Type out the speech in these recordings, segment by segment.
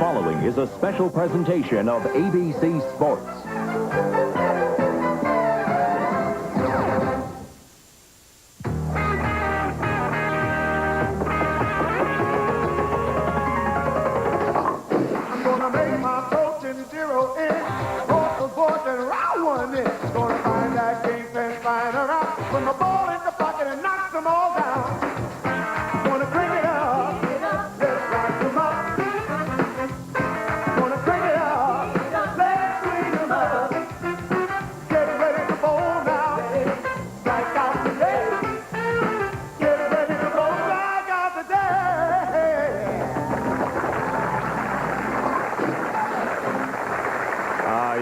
following is a special presentation of ABC Sports. I'm gonna make my approaching 0 in. Both the boys and round one in. Gonna find that game and find her out. Put my ball in the pocket and knock them all down. Gonna bring it up. Let's rock them up. Gonna bring it up. Let's swing them up. Get ready to bowl now. Strike out today. Get ready to bowl. Strike out today.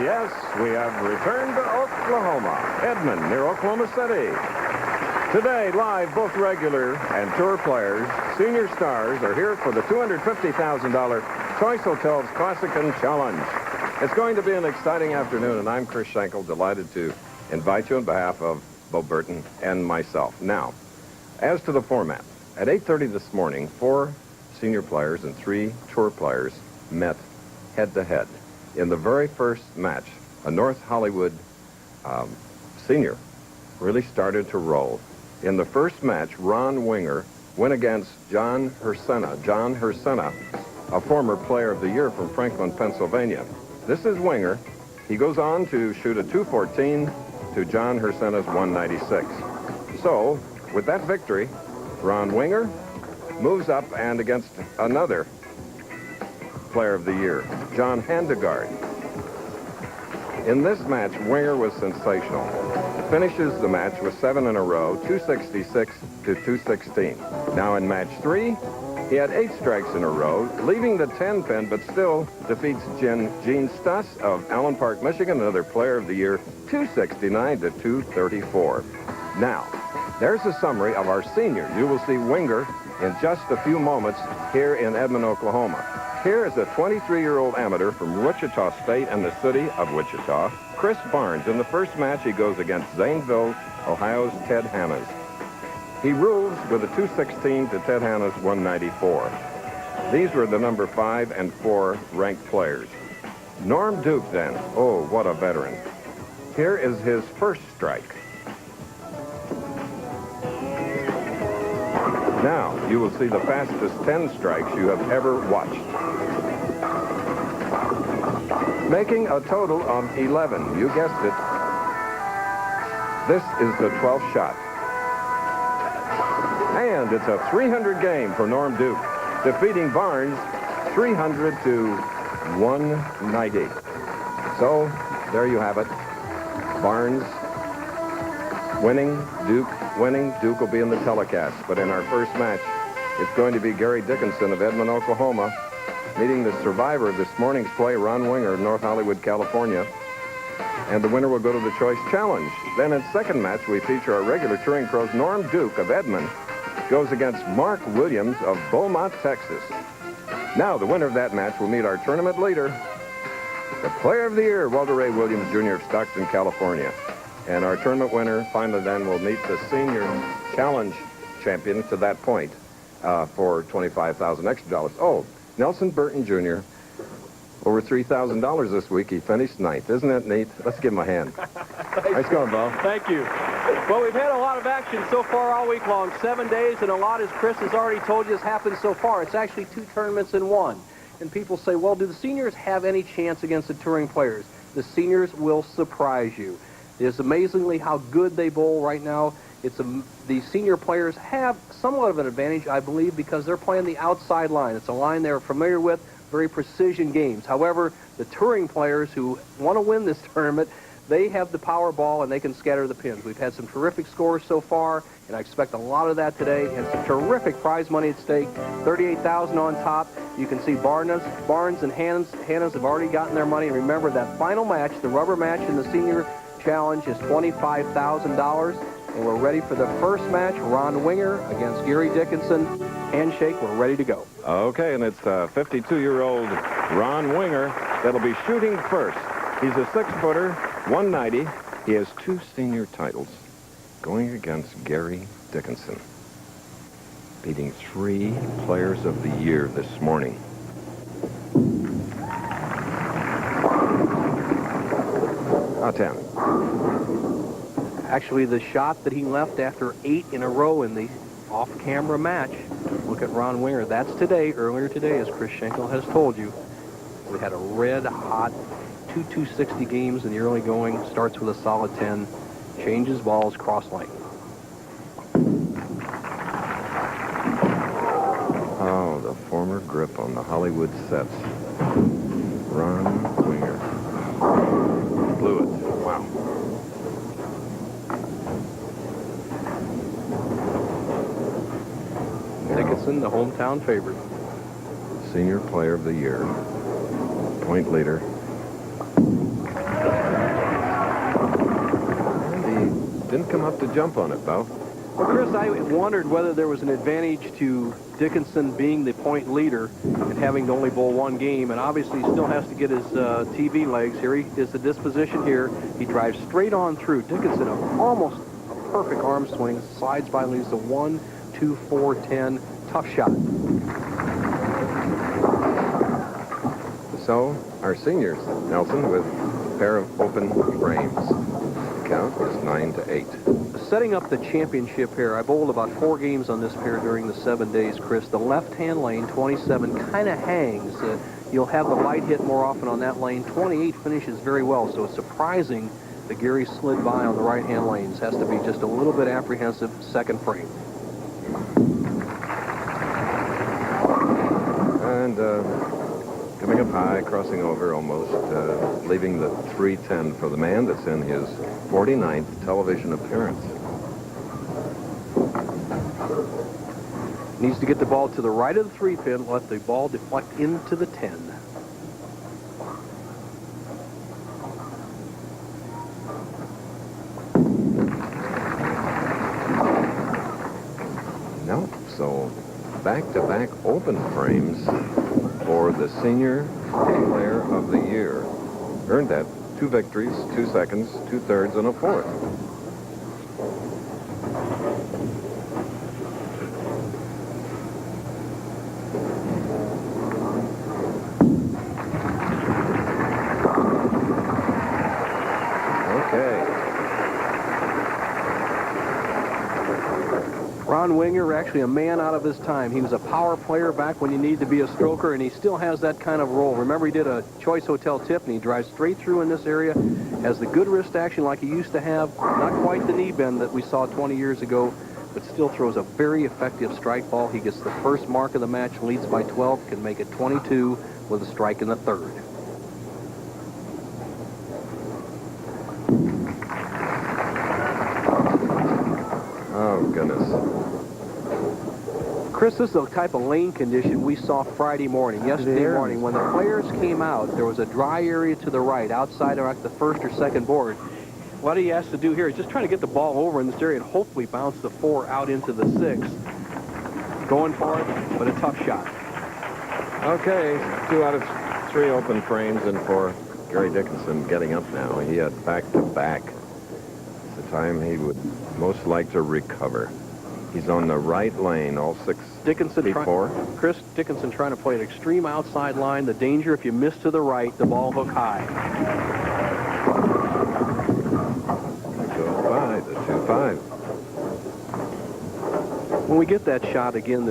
Yes, we have returned to Oklahoma, Edmond, near Oklahoma City. Today, live, both regular and tour players, senior stars, are here for the $250,000 Choice Hotels Classic and Challenge. It's going to be an exciting afternoon, and I'm Chris Schenkel, delighted to invite you on behalf of Bo Burton and myself. Now, as to the format, at 8:30 this morning, 4 senior players and 3 tour players met head-to-head. In the very first match, a North Hollywood senior really started to roll. In the first match, Ron Winger went against John Hersena. John Hersena, a former player of the year from Franklin, Pennsylvania. This is Winger. He goes on to shoot a 214 to John Hersena's 196. So, with that victory, Ron Winger moves up and against another player of the year, John Handegard. In this match, Winger was sensational. Finishes the match with 7 in a row, 266 to 216. Now in match 3, he had 8 strikes in a row, leaving the 10 pin, but still defeats Gene Stuss of Allen Park, Michigan, another player of the year, 269 to 234. Now, there's a summary of our seniors. You will see Winger in just a few moments here in Edmond, Oklahoma. Here is a 23-year-old amateur from Wichita State and the city of Wichita, Chris Barnes. In the first match, he goes against Zanesville, Ohio's Ted Hanna's. He rules with a 216 to Ted Hanna's 194. These were the number 5 and 4 ranked players. Norm Duke, then. Oh, what a veteran. Here is his first strike. Now, you will see the fastest 10 strikes you have ever watched. Making a total of 11. You guessed it. This is the 12th shot. And it's a 300 game for Norm Duke, defeating Barnes 300 to 190. So, there you have it. Barnes winning, Duke winning. Duke will be in the telecast. But in our first match, it's going to be Gary Dickinson of Edmond, Oklahoma, meeting the survivor of this morning's play, Ron Winger of North Hollywood, California. And the winner will go to the Choice Challenge. Then in second match, we feature our regular touring pros, Norm Duke of Edmond, goes against Mark Williams of Beaumont, Texas. Now, the winner of that match will meet our tournament leader, the player of the year, Walter Ray Williams, Jr. of Stockton, California. And our tournament winner, finally then, will meet the senior challenge champion to that point for $25,000 extra dollars. Oh, Nelson Burton, Jr., over $3,000 this week. He finished 9th. Isn't that neat? Let's give him a hand. Nice going, Bo. Thank you. Well, we've had a lot of action so far all week long. 7 days, and a lot, as Chris has already told you, has happened so far. It's actually 2 tournaments in one. And people say, well, do the seniors have any chance against the touring players? The seniors will surprise you. It's amazingly how good they bowl right now. The senior players have somewhat of an advantage, I believe, because they're playing the outside line. It's a line they're familiar with, very precision games. However, the touring players who want to win this tournament, they have the power ball and they can scatter the pins. We've had some terrific scores so far, and I expect a lot of that today, and some terrific prize money at stake. $38,000 on top. You can see Barnes and Hanna's have already gotten their money. And remember, that final match, the rubber match in the senior challenge, is $25,000. And we're ready for the first match, Ron Winger against Gary Dickinson. Handshake, we're ready to go. Okay, and it's 52-year-old Ron Winger that'll be shooting first. He's a 6-footer, 190. He has 2 senior titles going against Gary Dickinson, beating 3 players of the year this morning. Draw 10. Actually, the shot that he left after 8 in a row in the off-camera match. Look at Ron Winger. That's today, earlier today, as Chris Schenkel has told you. We had a red-hot 2-2-60 games in the early going. Starts with a solid 10. Changes balls, cross lane. Oh, the former grip on the Hollywood sets. Ron Winger. Blew it. Wow. Dickinson, the hometown favorite. Senior Player of the Year. Point leader. And he didn't come up to jump on it, Bo. Well, Chris, I wondered whether there was an advantage to Dickinson being the point leader and having to only bowl one game, and obviously he still has to get his TV legs. Here he is, the disposition here. He drives straight on through. Dickinson, almost a perfect arm swing, slides by, leaves the 1, 2, 4, 10. Tough shot. So, our seniors, Nelson, with a pair of open frames. The count is 9-8. Setting up the championship here, I bowled about 4 games on this pair during the 7 days, Chris. The left-hand lane, 27, kind of hangs. You'll have the light hit more often on that lane. 28 finishes very well, so it's surprising that Gary slid by on the right-hand lanes. Has to be just a little bit apprehensive, second frame. And coming up high, crossing over almost, leaving the 310 for the man that's in his 49th television appearance. Needs to get the ball to the right of the 3-pin, let the ball deflect into the 10. Nope, so back-to-back open frames for the Senior Player of the Year. Earned that 2 victories, 2 seconds, 2/3, and a 4th. Ron Winger, actually a man out of his time. He was a power player back when you needed to be a stroker, and he still has that kind of role. Remember, he did a Choice Hotel tip, and he drives straight through in this area, has the good wrist action like he used to have, not quite the knee bend that we saw 20 years ago, but still throws a very effective strike ball. He gets the first mark of the match, leads by 12, can make it 22 with a strike in the 3rd. Oh, goodness. Chris, this is the type of lane condition we saw Friday morning, yesterday morning. When the players came out, there was a dry area to the right, outside of like the 1st or 2nd board. What he has to do here is just try to get the ball over in this area and hopefully bounce the 4 out into the 6. Going for it, but a tough shot. Okay, 2 out of 3 open frames, and for Gary Dickinson getting up now, he had back-to-back. It's the time he would most like to recover. He's on the right lane, all 6 Dickinson before. Chris Dickinson trying to play an extreme outside line. The danger, if you miss to the right, the ball hook high. That goes by the 2-5. When we get that shot again,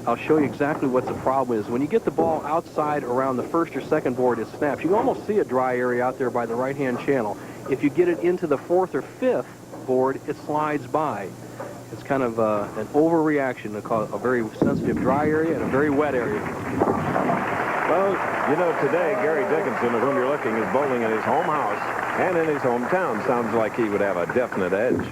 I'll show you exactly what the problem is. When you get the ball outside around the 1st or 2nd board, it snaps. You can almost see a dry area out there by the right-hand channel. If you get it into the 4th or 5th board, it slides by. It's kind of an overreaction to call it a very sensitive dry area and a very wet area. Well, you know, today, Gary Dickinson, at whom you're looking, is bowling in his home house and in his hometown. Sounds like he would have a definite edge.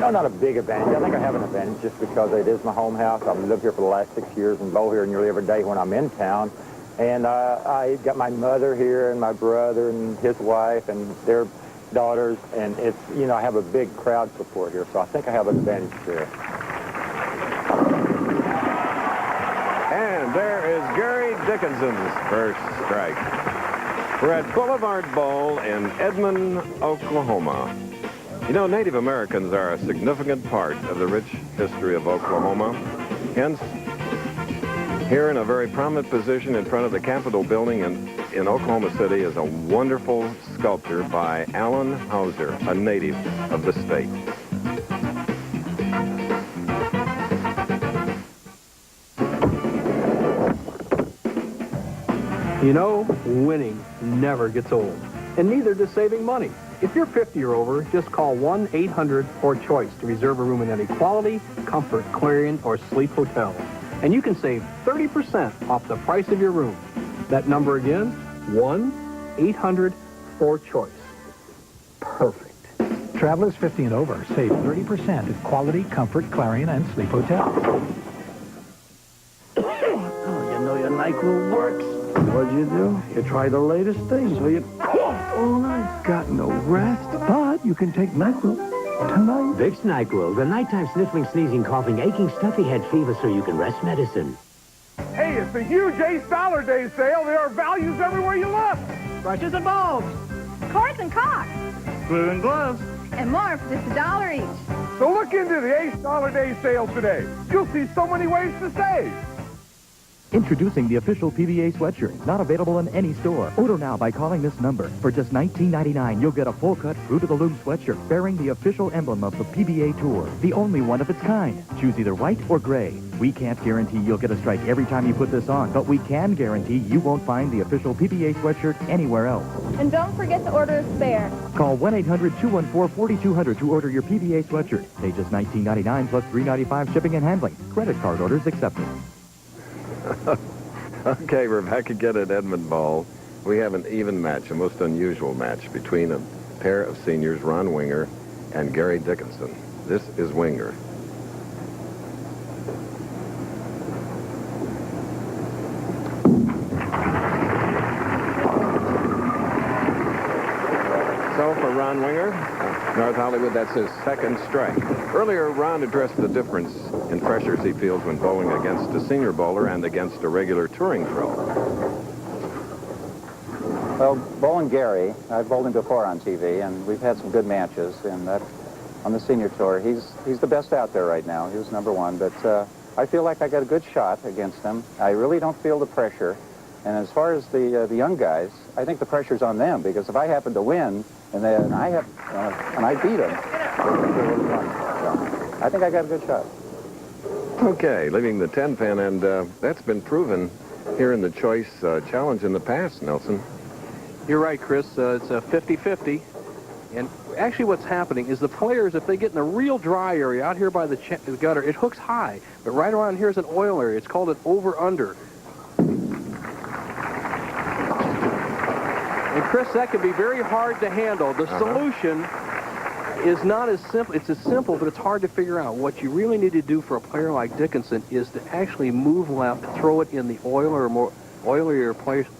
No, not a big advantage. I think I have an advantage just because it is my home house. I've lived here for the last 6 years and bowl here nearly every day when I'm in town. And I got my mother here and my brother and his wife and their daughters, and it's, you know, I have a big crowd support here, so I think I have an advantage there. And there is Gary Dickinson's first strike. We're at Boulevard Bowl in Edmond, Oklahoma. You know, Native Americans are a significant part of the rich history of Oklahoma. Hence, here in a very prominent position in front of the Capitol building and in Oklahoma City is a wonderful sculpture by Alan Hauser, a native of the state. You know, winning never gets old, and neither does saving money. If you're 50 or over, just call 1-800-4CHOICE to reserve a room in any Quality, Comfort, Clarion, or Sleep hotel. And you can save 30% off the price of your room. That number again, 1-800-4CHOICE. Perfect. Travelers 50 and over save 30% at Quality, Comfort, Clarion, and Sleep Hotel. Oh, you know your NyQuil works. What'd you do? You tried the latest thing, so you coughed all night. Got no rest. But you can take NyQuil tonight. Vicks NyQuil, the nighttime sniffling, sneezing, coughing, aching, stuffy head fever so you can rest medicine. Hey, it's the huge Ace Dollar Day sale. There are values everywhere you look. Brushes and bulbs. Cords and cocks. Glue and gloves. And more for just $1 each. So look into the Ace Dollar Day sale today. You'll see so many ways to save. Introducing the official PBA sweatshirt, not available in any store. Order now by calling this number. For just $19.99, you'll get a full-cut, fruit-of-the-loom sweatshirt bearing the official emblem of the PBA Tour, the only one of its kind. Choose either white or gray. We can't guarantee you'll get a strike every time you put this on, but we can guarantee you won't find the official PBA sweatshirt anywhere else. And don't forget to order a spare. Call 1-800-214-4200 to order your PBA sweatshirt. Pay just $19.99 plus $3.95 shipping and handling. Credit card orders accepted. Okay, we're back again at Edmond Bowl. We have an even match, a most unusual match between a pair of seniors, Ron Winger and Gary Dickinson. This is Winger. So for Ron Winger, North Hollywood, that's his second strike. Earlier, Ron addressed the difference in pressures he feels when bowling against a senior bowler and against a regular touring pro. Well, bowling Gary, I've bowled him before on TV, and we've had some good matches. And that, on the senior tour, he's the best out there right now. He was #1, but I feel like I got a good shot against him. I really don't feel the pressure. And as far as the young guys, I think the pressure's on them, because if I happen to win and then I beat them, so I think I got a good shot. Okay, leaving the 10-pin, and that's been proven here in the Choice Challenge in the past, Nelson. You're right, Chris. It's a 50-50. And actually what's happening is the players, if they get in a real dry area out here by the gutter, it hooks high. But right around here is an oil area. It's called an over-under. And Chris, that can be very hard to handle. The solution is not as simple. It's as simple, but it's hard to figure out. What you really need to do for a player like Dickinson is to actually move left, throw it in the oilier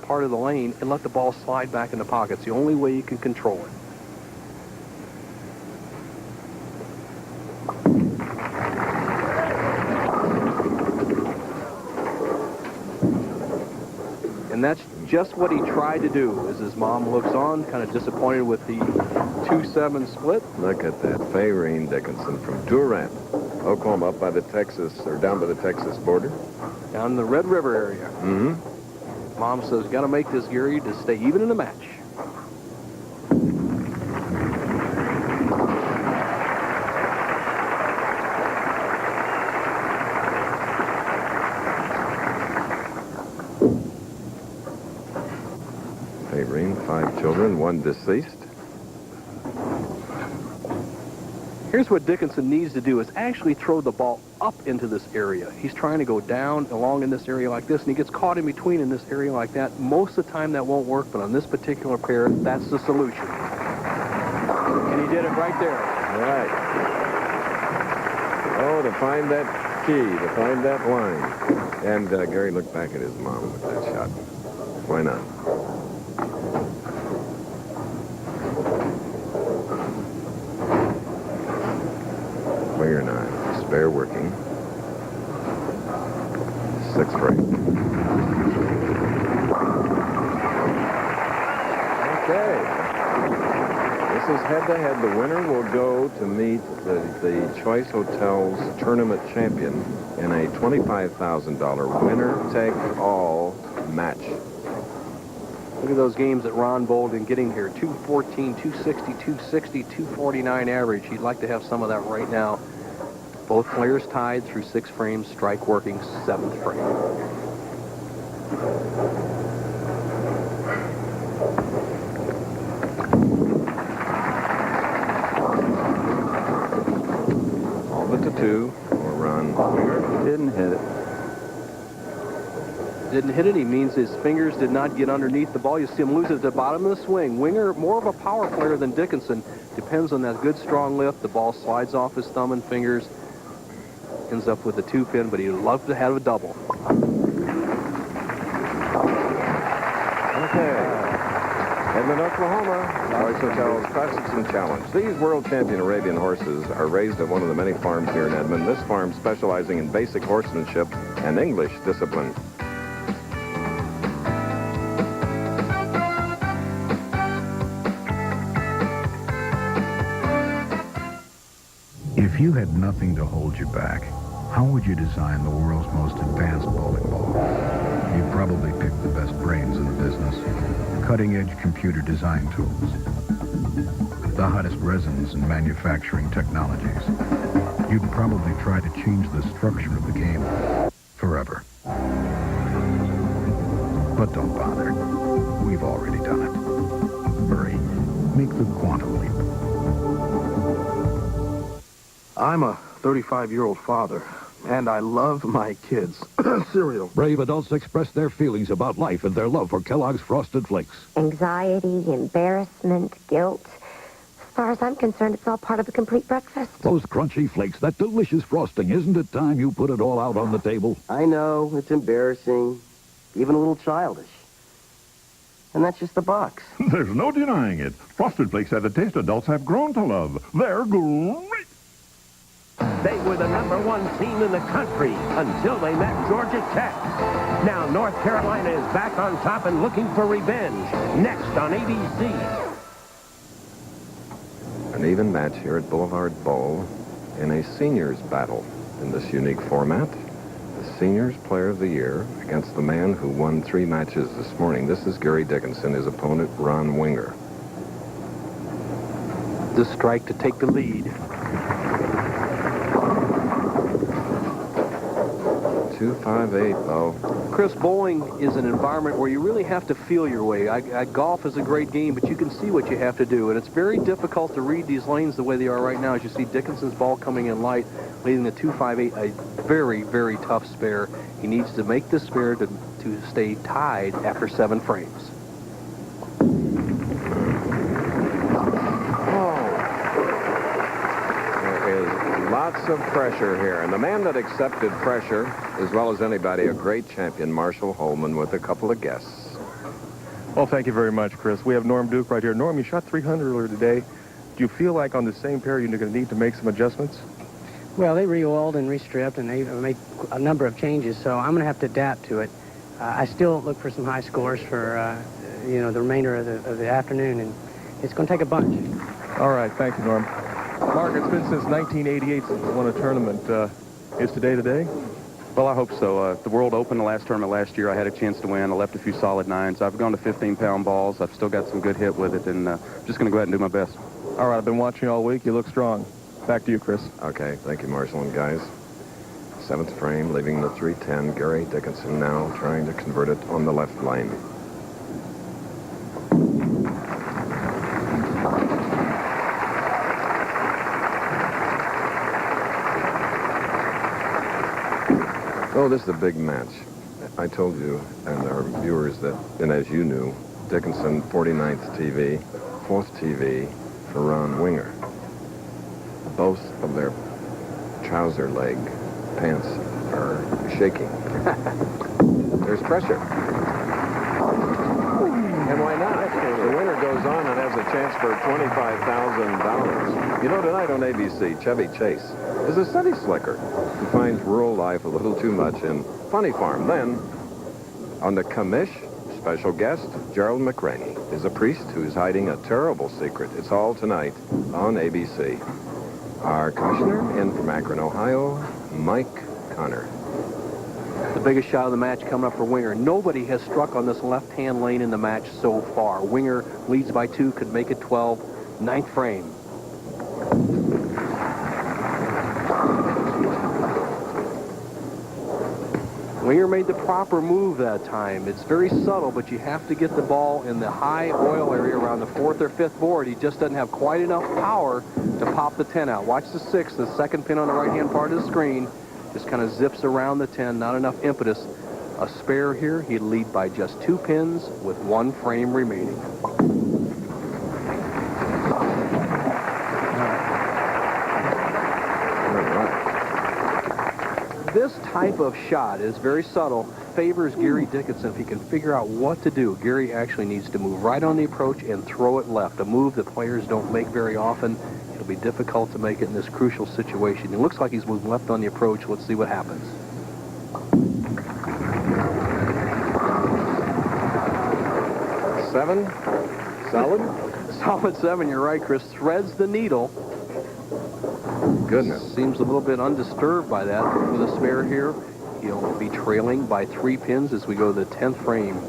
part of the lane, and let the ball slide back in the pocket. It's the only way you can control it. And that's just what he tried to do. As his mom looks on, kind of disappointed with the 2-7 split. Look at that, Fayrene Dickinson from Durant, Oklahoma, up by the Texas, or down by the Texas border. Down in the Red River area. Mm-hmm. Mom says, got to make this, Gary, to stay even in the match. Fayrene, 5 children, 1 deceased. Here's what Dickinson needs to do is actually throw the ball up into this area. He's trying to go down along in this area like this, and he gets caught in between in this area like that. Most of the time that won't work, but on this particular pair, that's the solution. And he did it right there. All right. Oh, to find that key, to find that line. And Gary looked back at his mom with that shot. Why not? Winger 9, spare working. 6th rate. Okay. This is head-to-head. The winner will go to meet the Choice Hotels tournament champion in a $25,000 winner-take-all match. Look at those games that Ron Bolden getting here. 214, 260, 260, 249 average. He'd like to have some of that right now. Both players tied through 6 frames, strike working 7th frame. All but the 2 for Ron Winger. Didn't hit it. Didn't hit it. He means his fingers did not get underneath the ball. You see him lose it at the bottom of the swing. Winger, more of a power player than Dickinson. Depends on that good, strong lift. The ball slides off his thumb and fingers. Ends up with a 2-pin, but he'd love to have a double. Okay. Edmond, Oklahoma, Choice Hotels Classics and Challenge. These world champion Arabian horses are raised at one of the many farms here in Edmond. This farm specializing in basic horsemanship and English discipline. If you had nothing to hold you back, how would you design the world's most advanced bowling ball? You'd probably pick the best brains in the business, cutting-edge computer design tools, the hottest resins and manufacturing technologies. You'd probably try to change the structure of the game forever. But don't bother. We've already done it. Hurry. Make the quantum leap. I'm a 35-year-old father, and I love my kids. Cereal. Brave adults express their feelings about life and their love for Kellogg's Frosted Flakes. Anxiety, embarrassment, guilt. As far as I'm concerned, it's all part of a complete breakfast. Those crunchy flakes, that delicious frosting. Isn't it time you put it all out on the table? I know, it's embarrassing, even a little childish. And that's just the box. There's no denying it. Frosted Flakes have the taste adults have grown to love. They're great. They were the #1 team in the country until they met Georgia Tech. Now North Carolina is back on top and looking for revenge. Next on ABC. An even match here at Boulevard Bowl in a seniors battle in this unique format. The seniors player of the year against the man who won 3 matches this morning. This is Gary Dickinson, his opponent, Ron Winger. This strike to take the lead. 258, though. Chris, bowling is an environment where you really have to feel your way. Golf is a great game, but you can see what you have to do, and it's very difficult to read these lanes the way they are right now. As you see Dickinson's ball coming in light, leading the 258, a very, very tough spare. He needs to make the spare to stay tied after 7 frames. Lots of pressure here, and the man that accepted pressure, as well as anybody, a great champion, Marshall Holman, with a couple of guests. Well, thank you very much, Chris. We have Norm Duke right here. Norm, you shot 300 earlier today. Do you feel like on the same pair you're going to need to make some adjustments? Well, they re-oiled and restripped, and they make a number of changes, so I'm going to have to adapt to it. I still look for some high scores for, the remainder of the afternoon, and it's going to take a bunch. All right, thank you, Norm. Mark, it's been since 1988 since we won a tournament. Is today the day? Well, I hope so. The World Open, the last tournament last year, I had a chance to win. I left a few solid 9s. I've gone to 15-pound balls. I've still got some good hit with it, and I'm just going to go ahead and do my best. All right, I've been watching all week. You look strong. Back to you, Chris. Okay, thank you, Marshall and guys. 7th frame, leaving the 310. Gary Dickinson now trying to convert it on the left lane. Oh, this is a big match. I told you and our viewers that, and as you knew, Dickinson, 49th TV, 4th TV for Ron Winger. Both of their trouser leg pants are shaking. There's pressure. And why not? The winner goes on and has a chance for $25,000. You know, tonight on ABC, Chevy Chase is a city slicker who finds rural life a little too much in Funny Farm. Then, on the commish, special guest, Gerald McRaney is a priest who's hiding a terrible secret. It's all tonight on ABC. Our commissioner in from Akron, Ohio, Mike Connor. The biggest shot of the match coming up for Winger. Nobody has struck on this left-hand lane in the match so far. Winger leads by 2, could make it 12. Ninth frame. Winger made the proper move that time. It's very subtle, but you have to get the ball in the high oil area around the 4th or 5th board. He just doesn't have quite enough power to pop the 10 out. Watch the 6, the second pin on the right-hand part of the screen. Just kind of zips around the 10, not enough impetus. A spare here, he'd lead by just 2 pins with 1 frame remaining. This type of shot is very subtle, favors Gary Dickinson if he can figure out what to do. Gary actually needs to move right on the approach and throw it left, a move that players don't make very often. It'll be difficult to make it in this crucial situation. It looks like he's moving left on the approach. Let's see what happens. Seven, solid? Solid 7, you're right, Chris. Threads the needle. Goodness. Seems a little bit undisturbed by that. With a spare here, he'll be trailing by 3 pins as we go to the 10th frame.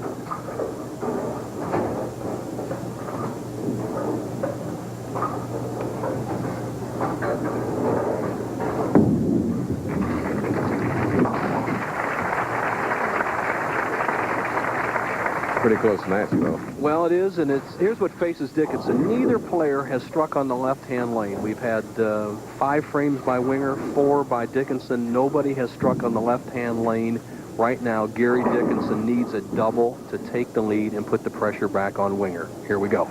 Pretty close match, though. Well, it is, and here's what faces Dickinson. Neither player has struck on the left-hand lane. We've had 5 frames by Winger, 4 by Dickinson. Nobody has struck on the left-hand lane. Right now, Gary Dickinson needs a double to take the lead and put the pressure back on Winger. Here we go.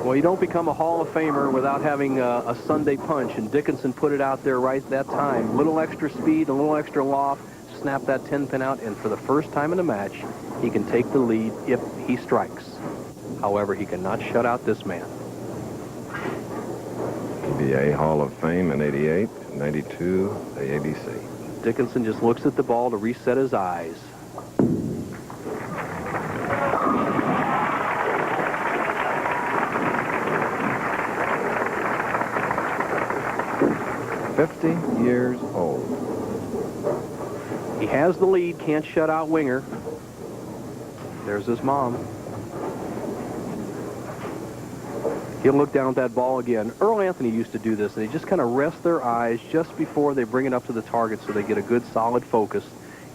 Well, you don't become a Hall of Famer without having a Sunday punch, and Dickinson put it out there right that time. Little extra speed, a little extra loft, snap that 10-pin out, and for the first time in the match, he can take the lead if he strikes. However, he cannot shut out this man. PBA Hall of Fame in 88, 92, the ABC. Dickinson just looks at the ball to reset his eyes. Years old. He has the lead, can't shut out Winger. There's his mom. He'll look down at that ball again. Earl Anthony used to do this, and they just kind of rest their eyes just before they bring it up to the target so they get a good solid focus.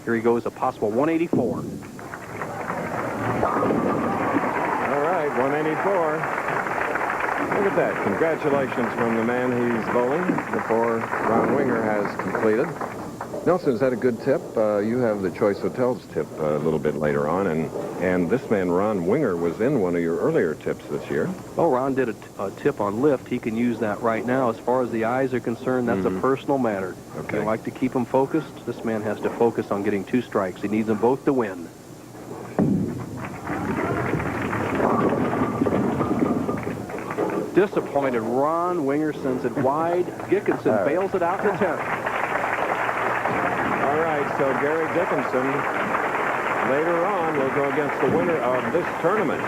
Here he goes, a possible 184. All right, 184. Look at that. Congratulations from the man he's bowling before Ron Winger has completed. Nelson, is that a good tip? You have the Choice Hotels tip a little bit later on, and this man, Ron Winger, was in one of your earlier tips this year. Oh, Ron did a tip on lift. He can use that right now. As far as the eyes are concerned, that's a personal matter. Okay. If you like to keep him focused, this man has to focus on getting 2 strikes. He needs them both to win. Disappointed. Ron Winger sends it wide. Dickinson bails it out to 10th. All right, so Gary Dickinson later on will go against the winner of this tournament.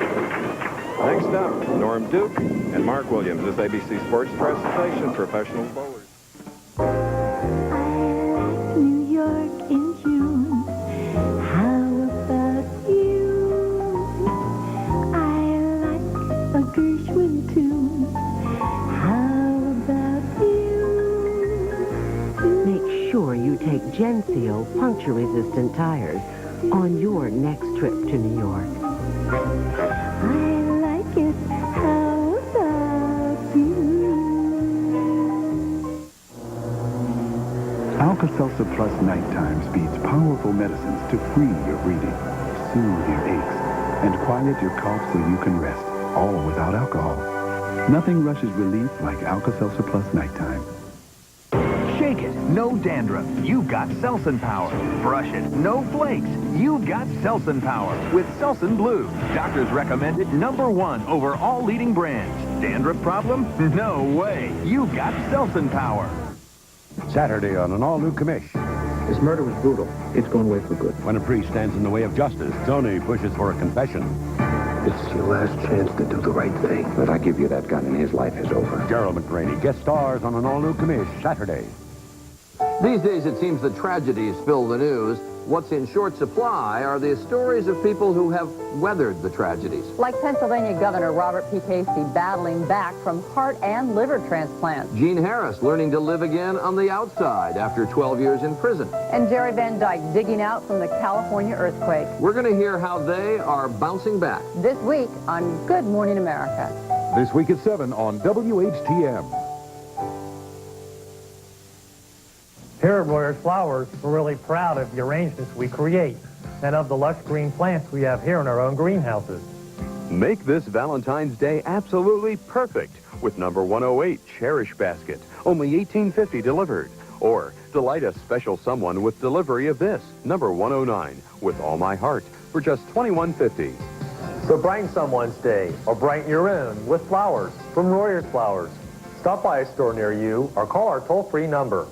Next up, Norm Duke and Mark Williams. This ABC Sports Press Station, professional bowlers. New York in June. How about you? I like a Gershwin tune. How about you? Make sure you take Gensio puncture-resistant tires on your next trip to New York. I like it. How about you? Alka-Seltzer Plus Nighttime speeds powerful medicines to free your breathing, soothe your aches, and quiet your cough so you can rest, all without alcohol. Nothing rushes relief like Alka-Seltzer Plus Nighttime. Shake it, no dandruff. You've got Selsun Power. Brush it, no flakes. You've got Selsun Power with Selsun Blue. Doctors recommend it #1 over all leading brands. Dandruff problem? No way. You've got Selsun Power. Saturday on an all-new commish. This murder was brutal. It's going away for good. When a priest stands in the way of justice, Tony pushes for a confession. This is your last chance to do the right thing. If I give you that gun and his life is over. Gerald McRaney guest stars on an all-new commish Saturday. These days, it seems that tragedies fill the news. What's in short supply are the stories of people who have weathered the tragedies. Like Pennsylvania Governor Robert P. Casey battling back from heart and liver transplants. Gene Harris learning to live again on the outside after 12 years in prison. And Jerry Van Dyke digging out from the California earthquake. We're going to hear how they are bouncing back. This week on Good Morning America. This week at 7 on WHTM. Here at Royers Flowers, we're really proud of the arrangements we create and of the lush green plants we have here in our own greenhouses. Make this Valentine's Day absolutely perfect with number 108 Cherish Basket, only $18.50 delivered. Or delight a special someone with delivery of this, number 109, with All My Heart, for just $21.50. So brighten someone's day or brighten your own with flowers from Royers Flowers. Stop by a store near you or call our toll-free number.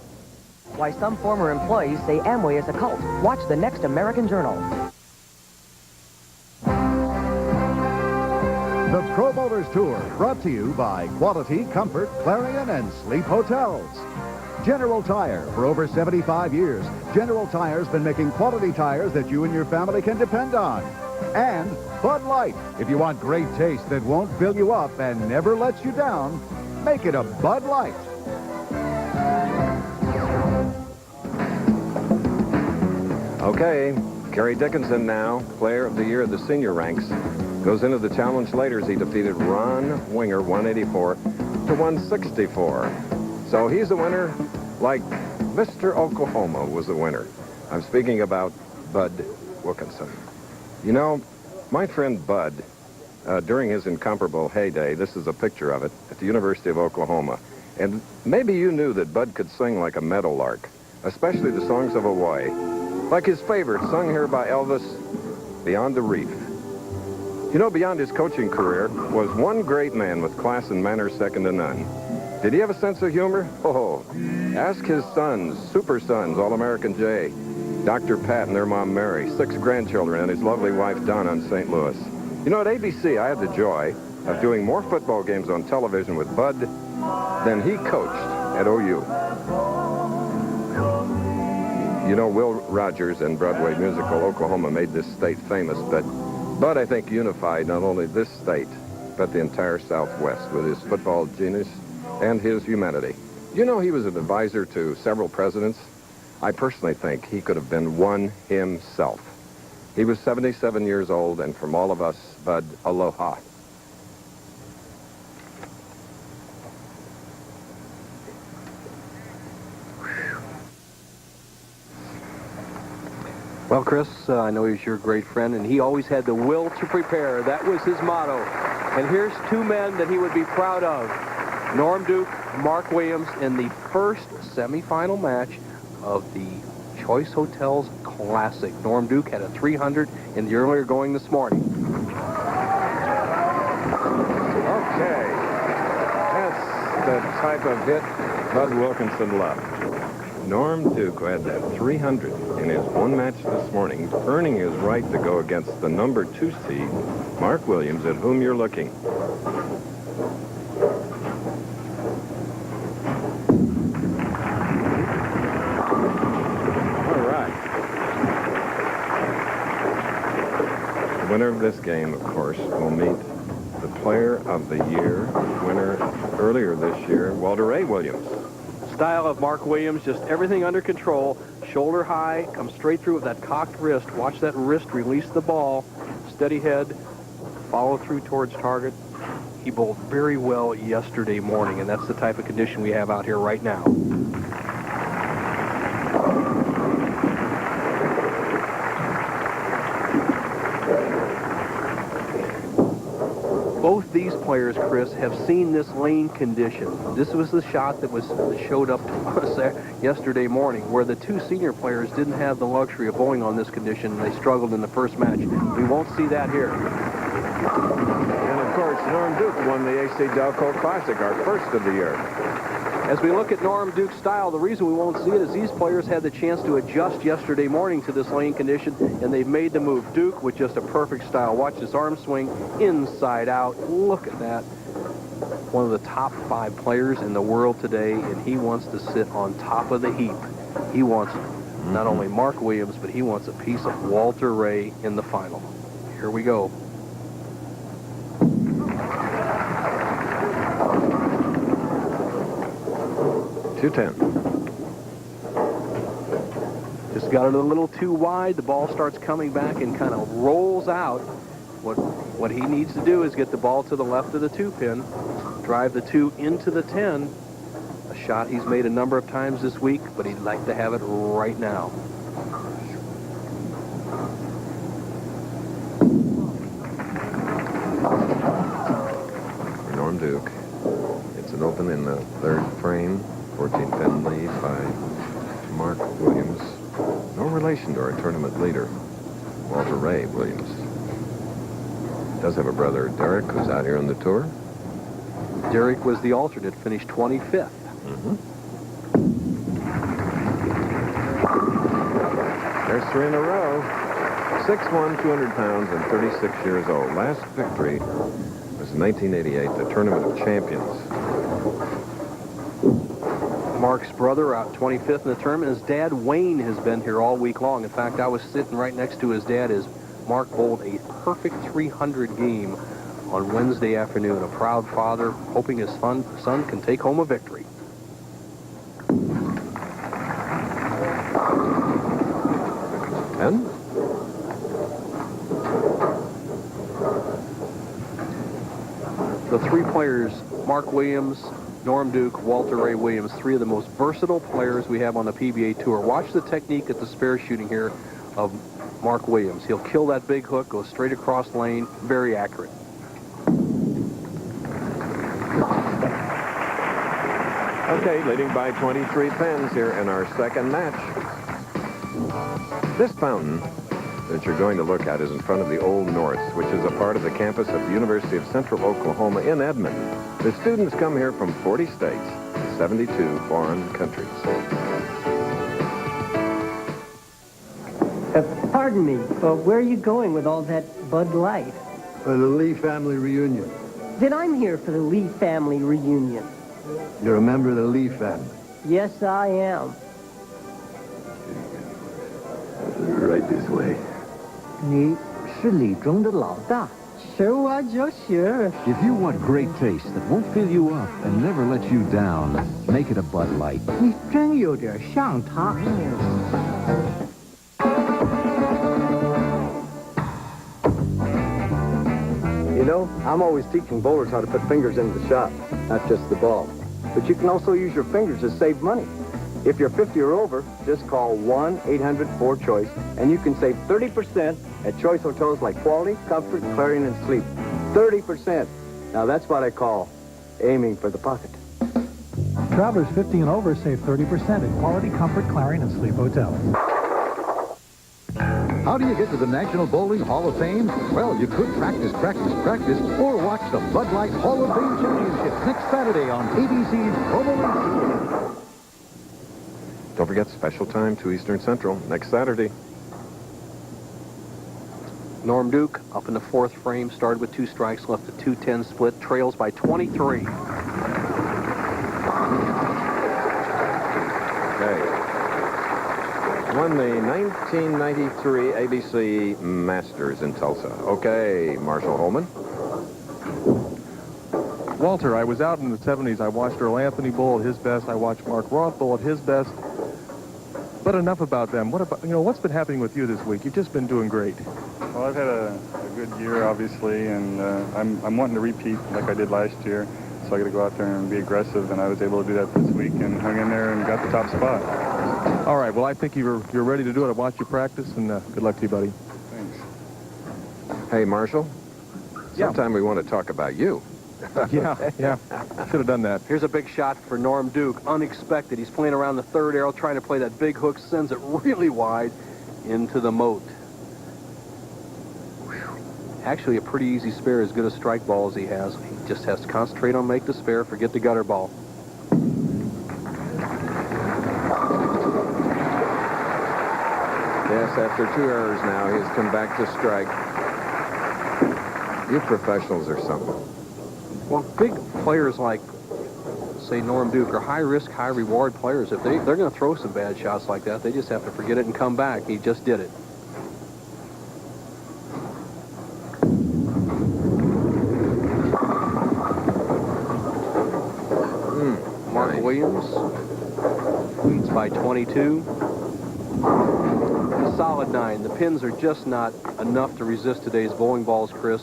Why some former employees say Amway is a cult. Watch the next American Journal. The Pro Bowlers Tour, brought to you by Quality, Comfort, Clarion, and Sleep Hotels. General Tire, for over 75 years, General Tire's been making quality tires that you and your family can depend on. And Bud Light, if you want great taste that won't fill you up and never lets you down, make it a Bud Light. Okay, Gary Dickinson now, Player of the Year of the senior ranks, goes into the challenge later as he defeated Ron Winger, 184 to 164. So he's a winner like Mr. Oklahoma was the winner. I'm speaking about Bud Wilkinson. You know, my friend Bud, during his incomparable heyday, this is a picture of it, at the University of Oklahoma. And maybe you knew that Bud could sing like a meadowlark, especially the songs of Hawaii. Like his favorite, sung here by Elvis, Beyond the Reef. You know, beyond his coaching career was one great man with class and manners second to none. Did he have a sense of humor? Oh, ask his sons, super sons, All-American Jay, Dr. Pat and their mom Mary, 6 grandchildren, and his lovely wife Donna in St. Louis. You know, at ABC, I had the joy of doing more football games on television with Bud than he coached at OU. You know, Will Rogers and Broadway musical Oklahoma made this state famous, but Bud, I think, unified not only this state, but the entire Southwest with his football genius and his humanity. You know, he was an advisor to several presidents. I personally think he could have been one himself. He was 77 years old, and from all of us, Bud, aloha. Well, Chris, I know he's your great friend, and he always had the will to prepare. That was his motto. And here's 2 men that he would be proud of. Norm Duke, Mark Williams, in the first semifinal match of the Choice Hotels Classic. Norm Duke had a 300 in the earlier going this morning. Okay. That's the type of hit Bud Wilkinson loved. Norm Duke, who had that 300 in his one match this morning, earning his right to go against the number 2 seed, Mark Williams, at whom you're looking. All right. The winner of this game, of course, will meet the Player of the Year winner earlier this year, Walter A. Williams. Style of Mark Williams, just everything under control. Shoulder high, come straight through with that cocked wrist. Watch that wrist release the ball. Steady head, follow through towards target. He bowled very well yesterday morning, and that's the type of condition we have out here right now. Both these players, Chris, have seen this lane condition. This was the shot that showed up to us yesterday morning, where the 2 senior players didn't have the luxury of bowling on this condition. They struggled in the first match. We won't see that here. And, of course, Norm Duke won the AC Delco Classic, our first of the year. As we look at Norm Duke's style, the reason we won't see it is these players had the chance to adjust yesterday morning to this lane condition, and they've made the move. Duke with just a perfect style. Watch this arm swing inside out. Look at that. One of the top 5 players in the world today, and he wants to sit on top of the heap. He wants not only Mark Williams, but he wants a piece of Walter Ray in the final. Here we go. .210. Just got it a little too wide. The ball starts coming back and kind of rolls out. What he needs to do is get the ball to the left of the 2-pin, drive the 2 into the 10. A shot he's made a number of times this week, but he'd like to have it right now. Norm Duke. It's an open in the 3rd frame. 14-pin lead by Mark Williams. No relation to our tournament leader, Walter Ray Williams. Does have a brother, Derek, who's out here on the tour. Derek was the alternate, finished 25th. There's 3 in a row. 6'1", 200 pounds, and 36 years old. Last victory was in 1988, the Tournament of Champions. Mark's brother out 25th in the tournament. His dad, Wayne, has been here all week long. In fact, I was sitting right next to his dad as Mark bowled a perfect 300 game on Wednesday afternoon. A proud father hoping his son can take home a victory. And the 3 players, Mark Williams, Norm Duke, Walter Ray Williams, 3 of the most versatile players we have on the PBA Tour. Watch the technique at the spare shooting here of Mark Williams. He'll kill that big hook, go straight across lane, very accurate. Okay, leading by 23 pins here in our second match. This fountain that you're going to look at is in front of the Old North, which is a part of the campus of the University of Central Oklahoma in Edmond. The students come here from 40 states and 72 foreign countries. Pardon me, where are you going with all that Bud Light? For the Lee family reunion. Then I'm here for the Lee family reunion. You're a member of the Lee family. Yes, I am. Right this way. 你是李中的老大。Sure, I just sure. If you want great taste that won't fill you up and never let you down, make it a Bud Light. 你真有点像他。You know, I'm always teaching bowlers how to put fingers into the shot, not just the ball. But you can also use your fingers to save money. If you're 50 or over, just call 1-800-4-CHOICE, and you can save 30% at Choice Hotels like Quality, Comfort, Clarion, and Sleep. 30%. Now that's what I call aiming for the pocket. Travelers 50 and over save 30% at Quality, Comfort, Clarion, and Sleep Hotels. How do you get to the National Bowling Hall of Fame? Well, you could practice, or watch the Bud Light Hall of Fame Championship next Saturday on ABC's Promo Tour. Don't forget, special time, 2 Eastern Central, next Saturday. Norm Duke up in the 4th frame, started with 2 strikes, left a 2-10 split, trails by 23. Okay. Won the 1993 ABC Masters in Tulsa. Okay, Marshall Holman. Walter, I was out in the 70s. I watched Earl Anthony bowl at his best. I watched Mark Roth bowl at his best. But enough about them. What about, what's been happening with you this week? You've just been doing great. Well, I've had a good year, obviously, and I'm wanting to repeat like I did last year. So I got to go out there and be aggressive, and I was able to do that this week and hung in there and got the top spot. All right. Well, I think you're ready to do it. I watched you practice, and good luck to you, buddy. Thanks. Hey, Marshall. Sometime we want to talk about you. Yeah. Should have done that. Here's a big shot for Norm Duke. Unexpected. He's playing around the 3rd arrow, trying to play that big hook, sends it really wide into the moat. Whew. Actually, a pretty easy spare, as good a strike ball as he has. He just has to concentrate on make the spare, forget the gutter ball. Yes, after 2 errors now, he has come back to strike. You professionals are something. Well, big players like, say, Norm Duke are high-risk, high-reward players. If they're going to throw some bad shots like that, they just have to forget it and come back. He just did it. Mark Williams leads by 22. A solid 9. The pins are just not enough to resist today's bowling balls, Chris.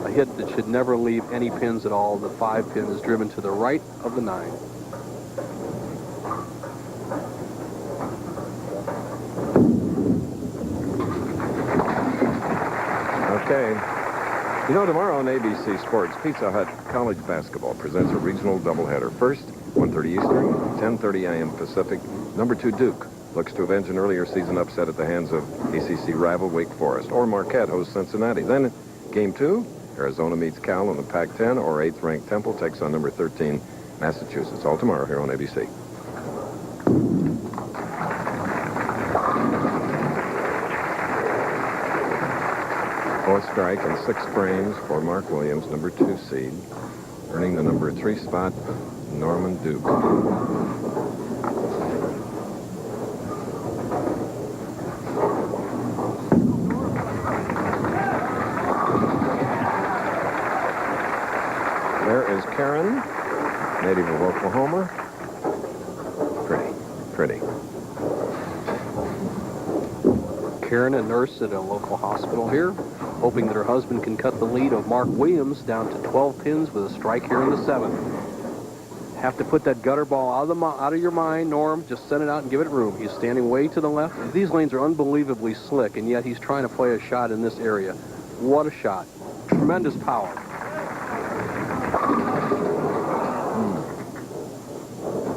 A hit that should never leave any pins at all. The 5 pin is driven to the right of the 9. Okay. You know, tomorrow on ABC Sports, Pizza Hut College Basketball presents a regional doubleheader. First, 1:30 Eastern, 10:30 a.m. Pacific. Number 2 Duke looks to avenge an earlier season upset at the hands of ACC rival Wake Forest. Or Marquette hosts Cincinnati. Then, Game 2, Arizona meets Cal in the Pac-10, or 8th-ranked Temple takes on number 13 Massachusetts. All tomorrow here on ABC. 4th strike and 6 frames for Mark Williams, number 2 seed, earning the number 3 spot, Norman Duke. There is Karen, native of Oklahoma. Pretty. Karen, a nurse at a local hospital here, hoping that her husband can cut the lead of Mark Williams down to 12 pins with a strike here in the 7th. Have to put that gutter ball out of your mind, Norm. Just send it out and give it room. He's standing way to the left. These lanes are unbelievably slick, and yet he's trying to play a shot in this area. What a shot. Tremendous power.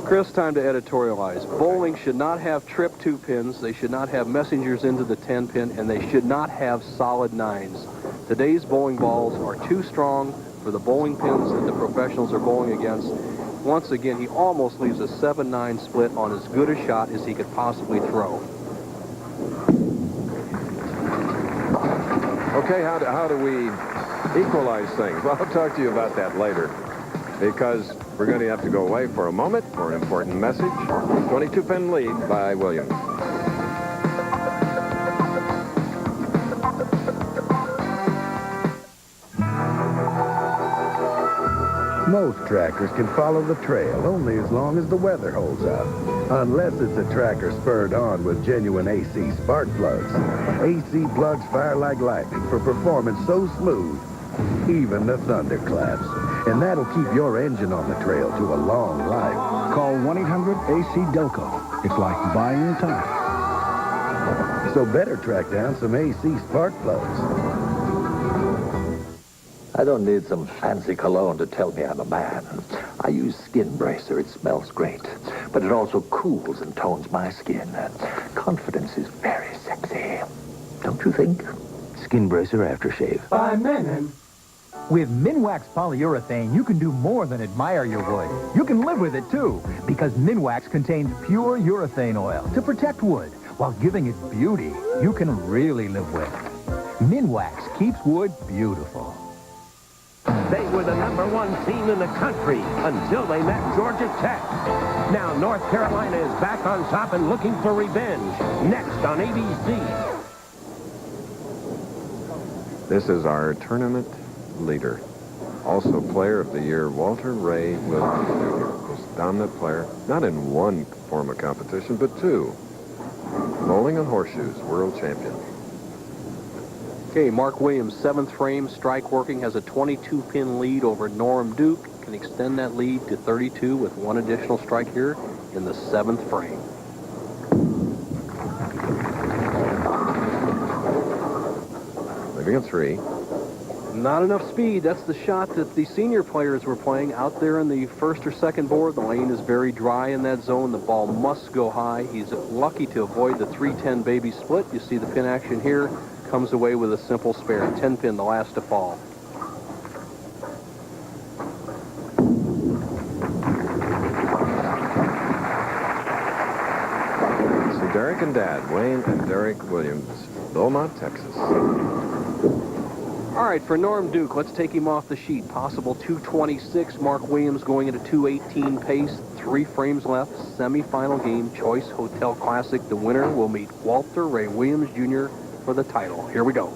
Chris, time to editorialize. Bowling should not have trip 2 pins. They should not have messengers into the 10 pin, and they should not have solid 9s. Today's bowling balls are too strong for the bowling pins that the professionals are bowling against. Once again, he almost leaves a 7-9 split on as good a shot as he could possibly throw. Okay, how do we equalize things? Well, I'll talk to you about that later, because we're going to have to go away for a moment for an important message. 22-pin lead by Williams. Most trackers can follow the trail only as long as the weather holds up. Unless it's a tracker spurred on with genuine AC spark plugs. AC plugs fire like lightning for performance so smooth, even the thunderclaps. And that'll keep your engine on the trail to a long life. Call 1-800-AC-DELCO. It's like buying time. So better track down some AC spark plugs. I don't need some fancy cologne to tell me I'm a man. I use Skin Bracer. It smells great. But it also cools and tones my skin. Confidence is very sexy. Don't you think? Skin Bracer Aftershave. By men. With Minwax polyurethane, you can do more than admire your wood. You can live with it, too, because Minwax contains pure urethane oil to protect wood while giving it beauty you can really live with. Minwax keeps wood beautiful. They were the #1 team in the country until they met Georgia Tech. Now North Carolina is back on top and looking for revenge. Next on ABC. This is our tournament leader. Also player of the year, Walter Ray Williams Jr. Most dominant player, not in one form of competition, but 2. Bowling and horseshoes, world champion. Okay, Mark Williams, 7th frame, strike working, has a 22-pin lead over Norm Duke. Can extend that lead to 32 with 1 additional strike here in the 7th frame. Leaving at 3. Not enough speed. That's the shot that the senior players were playing out there in the 1st or 2nd board. The lane is very dry in that zone. The ball must go high. He's lucky to avoid the 310 baby split. You see the pin action here. Comes away with a simple spare. 10 pin, the last to fall. American Dad, Wayne and Derek Williams, Beaumont, Texas. All right, for Norm Duke, let's take him off the sheet. Possible 226. Mark Williams going at a 218 pace. 3 frames left. Semifinal game, Choice Hotel Classic. The winner will meet Walter Ray Williams Jr. for the title. Here we go.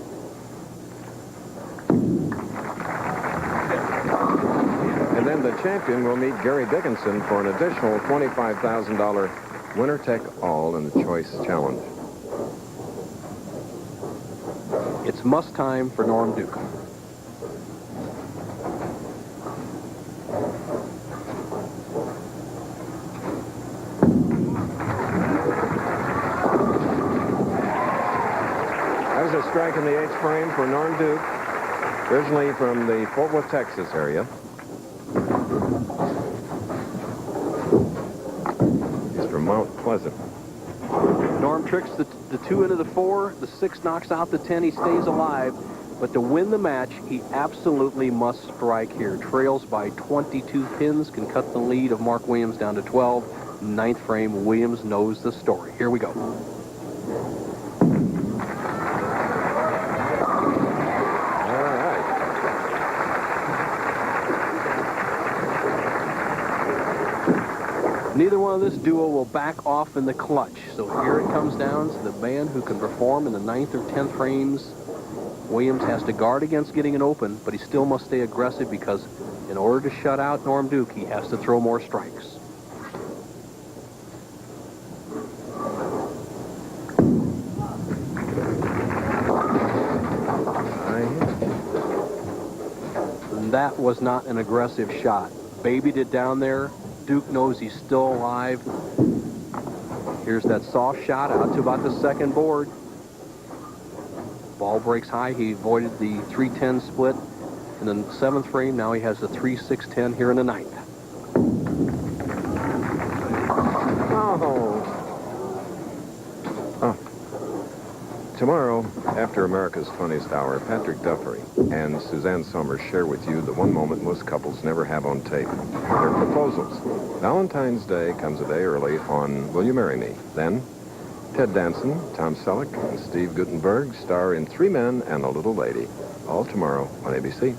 And then the champion will meet Gary Dickinson for an additional $25,000 winner-take-all in the Choice Challenge. It's must time for Norm Duke. That was a strike in the 8th frame for Norm Duke, originally from the Fort Worth, Texas area. He's from Mount Pleasant. Norm tricks the 2 into the 4. The 6 knocks out the 10. He stays alive. But to win the match, he absolutely must strike here. Trails by 22 pins, can cut the lead of Mark Williams down to 12. 9th frame, Williams knows the story. Here we go. Neither one of this duo will back off in the clutch. So here it comes down to the man who can perform in the 9th or 10th frames. Williams has to guard against getting an open, but he still must stay aggressive because in order to shut out Norm Duke, he has to throw more strikes. And that was not an aggressive shot. Babied it down there. Duke knows he's still alive. Here's that soft shot out to about the 2nd board. Ball breaks high. He avoided the 3-10 split in the 7th frame. Now he has the 3-6-10 here in the 9th. Tomorrow, after America's Funniest Hour, Patrick Duffy and Suzanne Somers share with you the one moment most couples never have on tape, their proposals. Valentine's Day comes a day early on Will You Marry Me? Then, Ted Danson, Tom Selleck, and Steve Guttenberg star in 3 Men and a Little Lady. All tomorrow on ABC.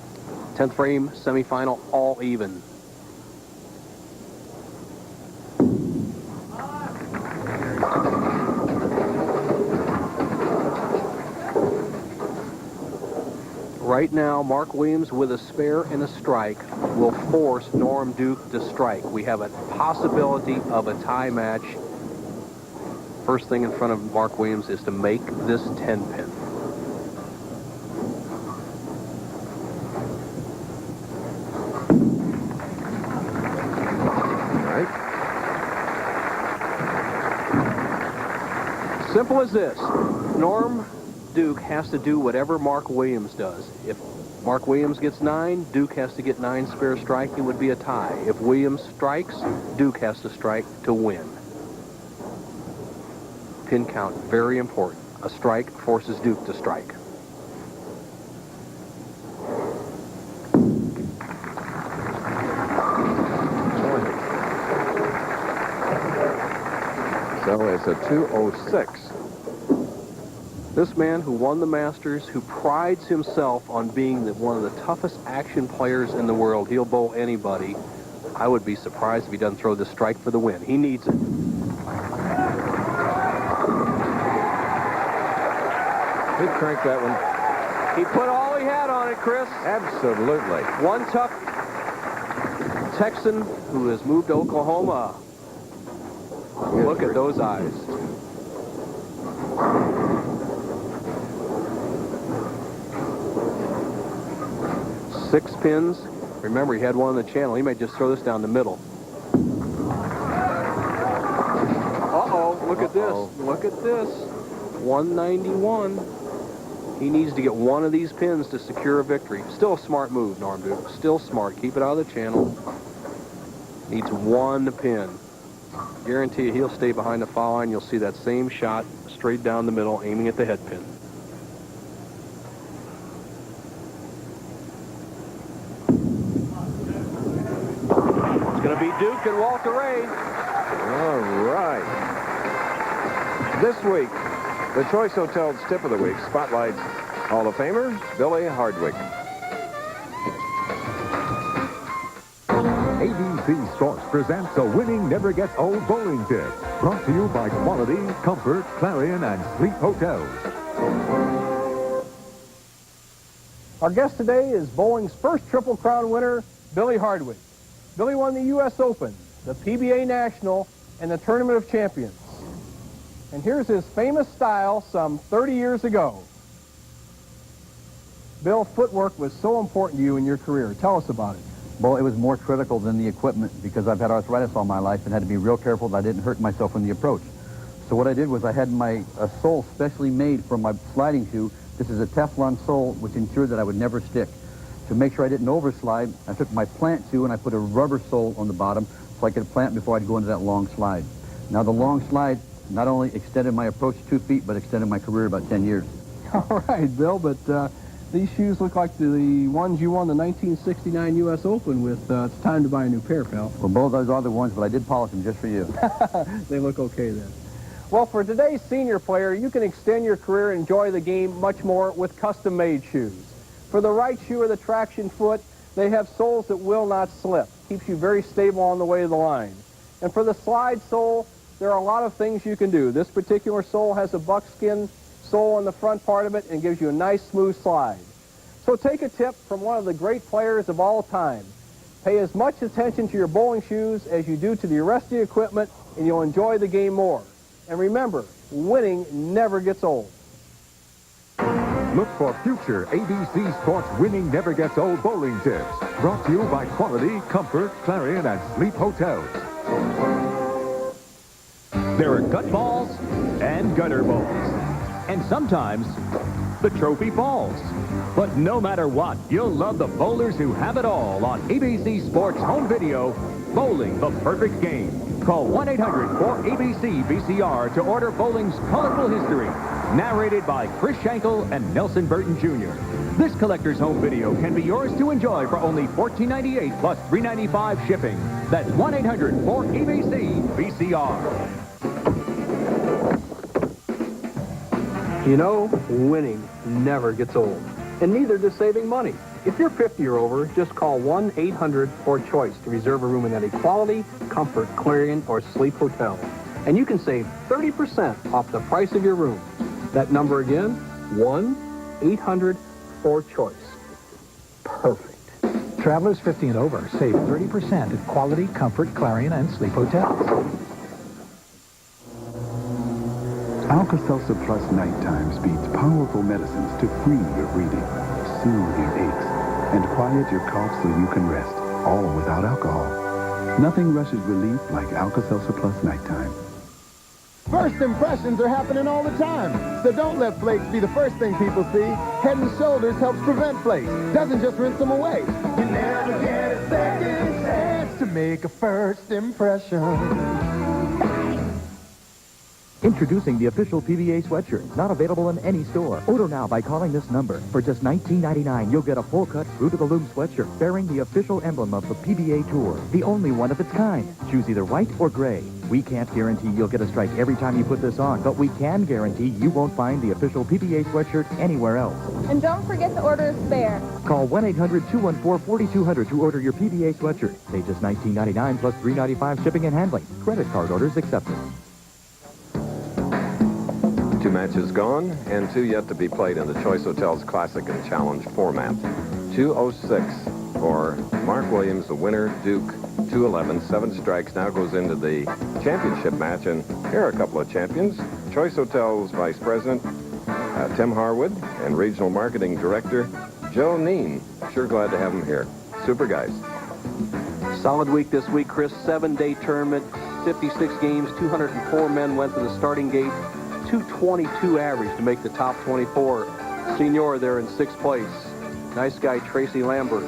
10th frame, semifinal, all even. Right now, Mark Williams with a spare and a strike will force Norm Duke to strike. We have a possibility of a tie match. First thing in front of Mark Williams is to make this 10-pin. Simple as this. Norm Duke has to do whatever Mark Williams does. If Mark Williams gets 9, Duke has to get 9 spare strike. It would be a tie. If Williams strikes, Duke has to strike to win. Pin count, very important. A strike forces Duke to strike. So it's a 206. This man who won the Masters, who prides himself on being one of the toughest action players in the world. He'll bowl anybody. I would be surprised if he doesn't throw the strike for the win. He needs it. He cranked that one. He put all he had on it, Chris. Absolutely. One tough Texan who has moved to Oklahoma. Look at those eyes. Six pins. Remember, he had one on the channel. He might just throw this down the middle. Uh-oh, look at this. Look at this. 191. He needs to get one of these pins to secure a victory. Still a smart move, Norm Duke. Still smart. Keep it out of the channel. Needs one pin. Guarantee you he'll stay behind the foul line. You'll see that same shot straight down the middle, aiming at the head pin. It's going to be Duke and Walter Ray. All right. This week, the Choice Hotels Tip of the Week spotlights Hall of Famer Billy Hardwick. ABC Sports presents a winning never gets old bowling tip. Brought to you by Quality, Comfort, Clarion, and Sleep Hotels. Our guest today is bowling's first Triple Crown winner, Billy Hardwick. Billy won the U.S. Open, the PBA National, and the Tournament of Champions. And here's his famous style some 30 years ago. Bill, footwork was so important to you in your career. Tell us about it. Well, it was more critical than the equipment because I've had arthritis all my life and had to be real careful that I didn't hurt myself in the approach. So what I did was I had a sole specially made for my sliding shoe. This is a Teflon sole, which ensured that I would never stick. To make sure I didn't overslide, I took my plant shoe and I put a rubber sole on the bottom so I could plant before I'd go into that long slide. Now, the long slide not only extended my approach 2 feet, but extended my career about 10 years. All right, Bill, but these shoes look like the ones you won the 1969 U.S. Open with. It's time to buy a new pair, pal. Well, both those are the ones, but I did polish them just for you. They look okay then. Well, for today's senior player, you can extend your career and enjoy the game much more with custom-made shoes. For the right shoe or the traction foot, they have soles that will not slip. Keeps you very stable on the way to the line. And for the slide sole, there are a lot of things you can do. This particular sole has a buckskin sole on the front part of it and gives you a nice smooth slide. So take a tip from one of the great players of all time. Pay as much attention to your bowling shoes as you do to the rest of the equipment, and you'll enjoy the game more. And remember, winning never gets old. Look for future ABC Sports winning never gets old bowling tips. Brought to you by Quality, Comfort, Clarion, and Sleep Hotels. There are gut balls and gutter balls. And sometimes the trophy falls. But no matter what, you'll love the bowlers who have it all on ABC Sports Home Video, Bowling the Perfect Game. Call 1-800-4ABC-VCR to order bowling's colorful history. Narrated by Chris Schenkel and Nelson Burton Jr. This collector's home video can be yours to enjoy for only $14.98 plus $3.95 shipping. That's 1-800-4ABC-VCR. You know, winning never gets old, and neither does saving money. If you're 50 or over, just call 1-800-4CHOICE to reserve a room in any Quality, Comfort, Clarion, or Sleep Hotel. And you can save 30% off the price of your room. That number again, 1-800-4CHOICE. Perfect. Travelers 50 and over save 30% at Quality, Comfort, Clarion, and Sleep Hotels. Alka-Seltzer Plus nighttime speeds powerful medicines to free your breathing, soothe your aches, and quiet your cough so you can rest, all without alcohol. Nothing rushes relief like Alka-Seltzer Plus nighttime. First impressions are happening all the time, so don't let flakes be the first thing people see. Head & Shoulders helps prevent flakes, doesn't just rinse them away. You never get a second chance to make a first impression. Introducing the official PBA sweatshirt, not available in any store. Order now by calling this number. For just $19.99, you'll get a full-cut, fruit-of-the-loom sweatshirt bearing the official emblem of the PBA Tour, the only one of its kind. Choose either white or gray. We can't guarantee you'll get a strike every time you put this on, but we can guarantee you won't find the official PBA sweatshirt anywhere else. And don't forget to order a spare. Call 1-800-214-4200 to order your PBA sweatshirt. Pay just $19.99 plus $3.95 shipping and handling. Credit card orders accepted. 2 matches gone and 2 yet to be played in the Choice Hotels Classic and Challenge format. 206 for Mark Williams, the winner, Duke, 211, 7 strikes, now goes into the championship match. And here are a couple of champions. Choice Hotels Vice President Tim Harwood and Regional Marketing Director Joe Neen. Sure glad to have them here. Super guys. Solid week this week, Chris. 7-day tournament, 56 games, 204 men went to the starting gate. 222 average to make the top 24. Senior there in 6th place. Nice guy, Tracy Lambert.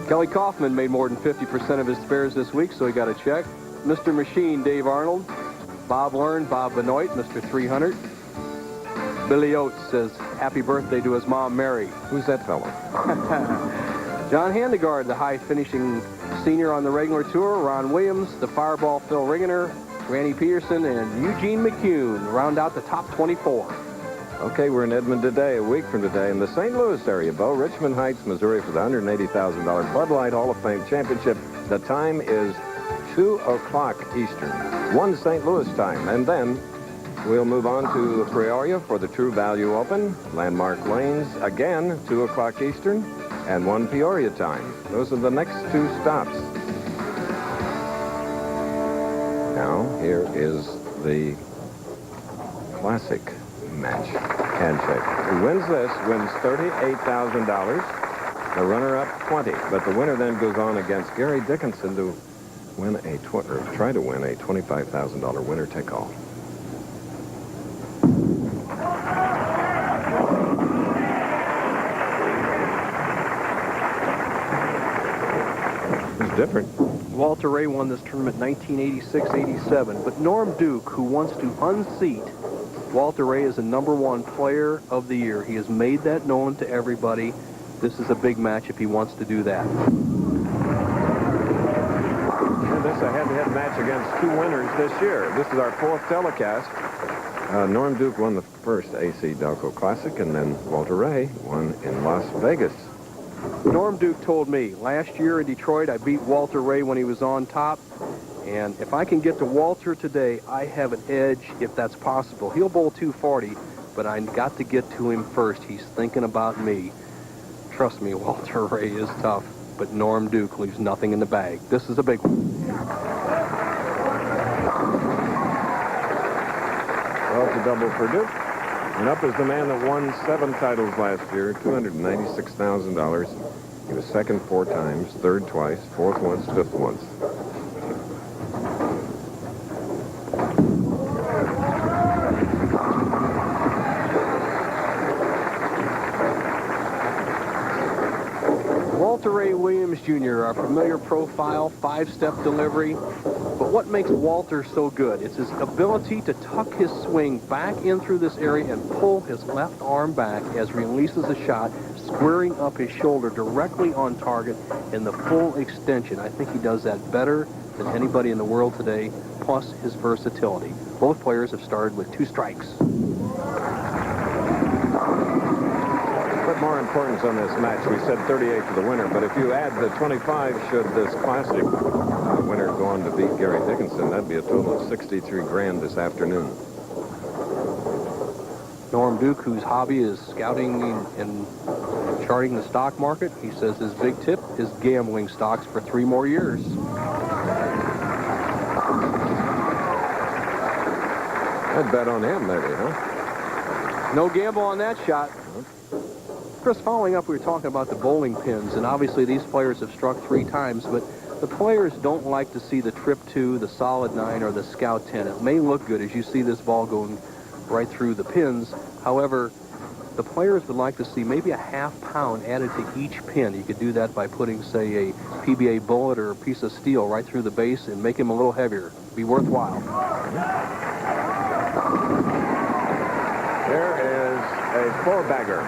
Kelly Kaufman made more than 50% of his spares this week, so he got a check. Mr. Machine, Dave Arnold. Bob Learn, Bob Benoit, Mr. 300. Billy Oates says happy birthday to his mom, Mary. Who's that fellow? John Handegard, the high finishing senior on the regular tour. Ron Williams, the fireball, Phil Ringener. Randy Peterson and Eugene McCune round out the top 24. Okay, we're in Edmond today, a week from today, in the St. Louis area, Bo. Richmond Heights, Missouri, for the $180,000 Bud Light Hall of Fame Championship. The time is 2 o'clock Eastern, 1 St. Louis time. And then we'll move on to Peoria for the True Value Open. Landmark Lanes, again, 2 o'clock Eastern, and 1 Peoria time. Those are the next 2 stops. Now, here is the classic match handshake. Who wins this wins $38,000. The runner-up, 20. But the winner then goes on against Gary Dickinson to win try to win a $25,000 winner-take-all. It's different. Walter Ray won this tournament 1986-87, but Norm Duke, who wants to unseat Walter Ray as the #1 player of the year. He has made that known to everybody. This is a big match if he wants to do that. And this is a head-to-head match against 2 winners this year. This is our 4th telecast. Norm Duke won the first AC Delco Classic, and then Walter Ray won in Las Vegas. Norm Duke told me, last year in Detroit, I beat Walter Ray when he was on top. And if I can get to Walter today, I have an edge if that's possible. He'll bowl 240, but I got to get to him first. He's thinking about me. Trust me, Walter Ray is tough, but Norm Duke leaves nothing in the bag. This is a big one. Well, it's a double for Duke. And up is the man that won 7 titles last year, $296,000. He was second 4 times, third twice, fourth once, fifth once. Walter Ray Williams Jr., our familiar profile, 5-step delivery. But what makes Walter so good? It's his ability to tuck his swing back in through this area and pull his left arm back as he releases the shot, squaring up his shoulder directly on target in the full extension. I think he does that better than anybody in the world today, plus his versatility. Both players have started with 2 strikes. Put more importance on this match. We said 38 to the winner, but if you add the 25 should this classic winner go on to beat Gary Dickinson, that'd be a total of 63 grand this afternoon. Norm Duke, whose hobby is scouting and charting the stock market, he says his big tip is gambling stocks for 3 more years. I'd bet on him, maybe, huh? No gamble on that shot. Chris, following up, we were talking about the bowling pins, and obviously these players have struck 3 times, but the players don't like to see the trip 2, the solid 9, or the scout 10. It may look good as you see this ball going right through the pins. However, the players would like to see maybe a ½ pound added to each pin. You could do that by putting, say, a PBA bullet or a piece of steel right through the base and make him a little heavier. Be worthwhile. There is a 4-bagger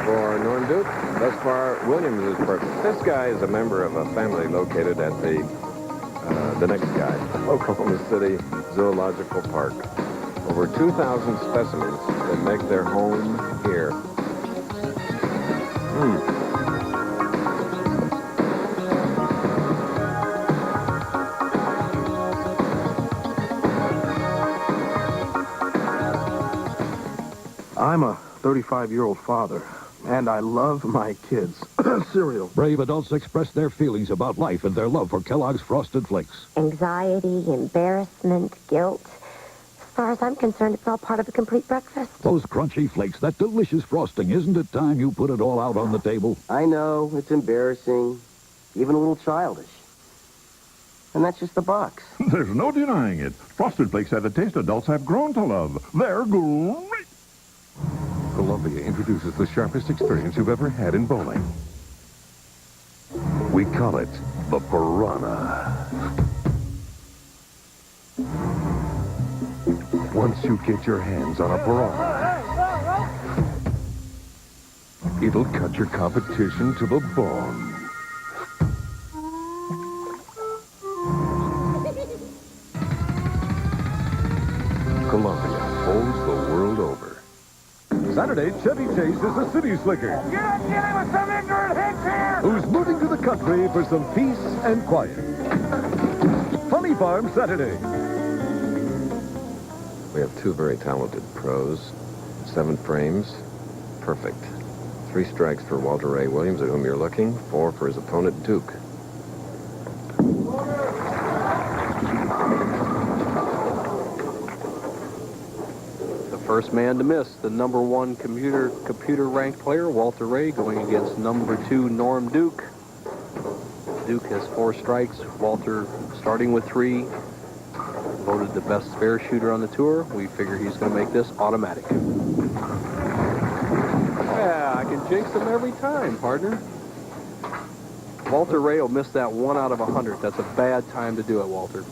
for Norm Duke. Thus far, Williams is perfect. This guy is a member of a family located at the next guy, Oklahoma City Zoological Park. Over 2,000 specimens that make their home here. I'm a 35-year-old father, and I love my kids' cereal. Brave adults express their feelings about life and their love for Kellogg's Frosted Flakes. Anxiety, embarrassment, guilt. As far as I'm concerned, it's all part of a complete breakfast. Those crunchy flakes, that delicious frosting. Isn't it time you put it all out on the table? I know, it's embarrassing, even a little childish. And that's just the box. There's no denying it. Frosted Flakes have the taste adults have grown to love. They're great. Columbia introduces the sharpest experience you've ever had in bowling. We call it the Piranha. Once you get your hands on a Piranha, it'll cut your competition to the bone. Columbia holds the world over. Saturday, Chevy Chase is a city slicker. You're not dealing with some ignorant hicks here! Who's moving to the country for some peace and quiet. Funny Farm Saturday. We have two very talented pros. 7 frames. Perfect. 3 strikes for Walter Ray Williams, at whom you're looking. 4 for his opponent, Duke. First man to miss, the number 1 computer ranked player, Walter Ray, going against number 2, Norm Duke. Duke has 4 strikes. Walter, starting with 3, voted the best spare shooter on the tour. We figure he's going to make this automatic. Yeah, I can jinx him every time, partner. Walter Ray will miss that 1 out of 100. That's a bad time to do it, Walter.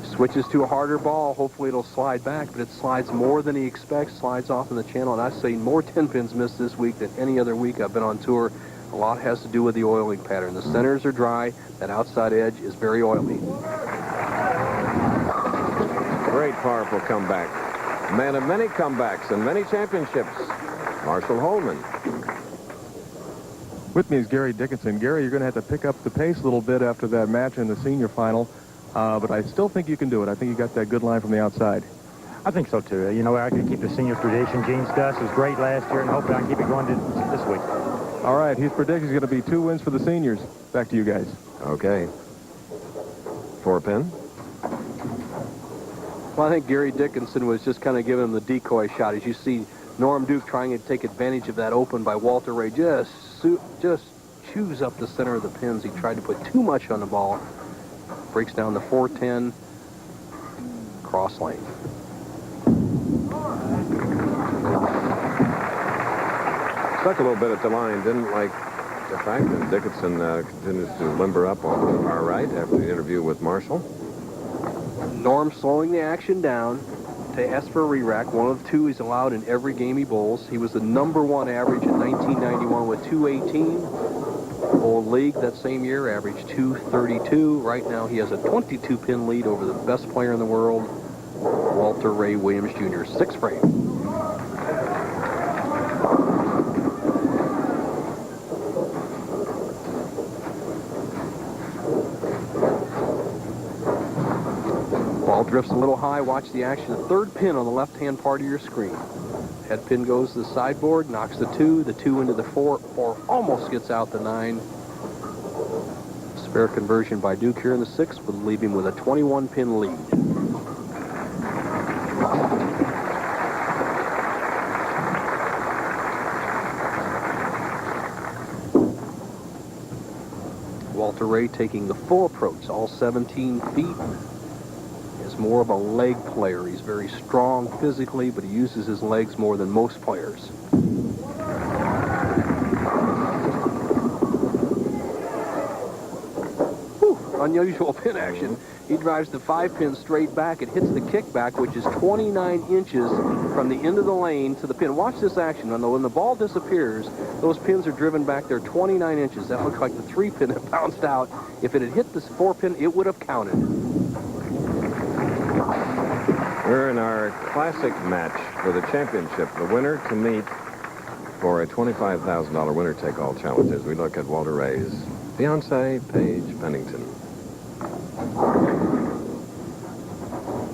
Switches to a harder ball. Hopefully it'll slide back, but it slides more than he expects, slides off in the channel, and I've seen more 10-pins missed this week than any other week I've been on tour. A lot has to do with the oiling pattern. The centers are dry. That outside edge is very oily. Great, powerful comeback. Man of many comebacks and many championships, Marshall Holman. With me is Gary Dickinson. Gary, you're going to have to pick up the pace a little bit after that match in the senior final. But I still think you can do it. I think you got that good line from the outside. I think so, too. You know, I can keep the senior tradition. Gene Stuss was great last year, and hopefully I can keep it going this week. All right, his prediction is going to be 2 wins for the seniors. Back to you guys. Okay. 4-pin. Well, I think Gary Dickinson was just kind of giving him the decoy shot. As you see Norm Duke trying to take advantage of that open by Walter Ray, just chews up the center of the pins. He tried to put too much on the ball. Breaks down the 410 cross lane. Stuck a little bit at the line. Didn't like the fact that Dickinson continues to limber up on the far right after the interview with Marshall. Norm slowing the action down to ask for a re-rack. 1 of 2 he's allowed in every game he bowls. He was the number 1 average in 1991 with 218. Old League that same year averaged 232. Right now he has a 22-pin lead over the best player in the world, Walter Ray Williams Jr. 6 frame. Ball drifts a little high. Watch the action. 3rd pin on the left-hand part of your screen. Head pin goes to the sideboard, knocks the 2 into the 4. 4 almost gets out the 9. Spare conversion by Duke here in the 6th would leave him with a 21-pin lead. Walter Ray taking the full approach, all 17 feet. Is more of a leg player. He's very strong physically, but he uses his legs more than most players. Unusual pin action. He drives the 5-pin straight back. It hits the kickback, which is 29 inches from the end of the lane to the pin. Watch this action. When the ball disappears, those pins are driven back there 29 inches. That looks like the 3-pin that bounced out. If it had hit this 4-pin, it would have counted. We're in our classic match for the championship. The winner to meet for a $25,000 winner-take-all challenge as we look at Walter Ray's fiancée, Paige Pennington.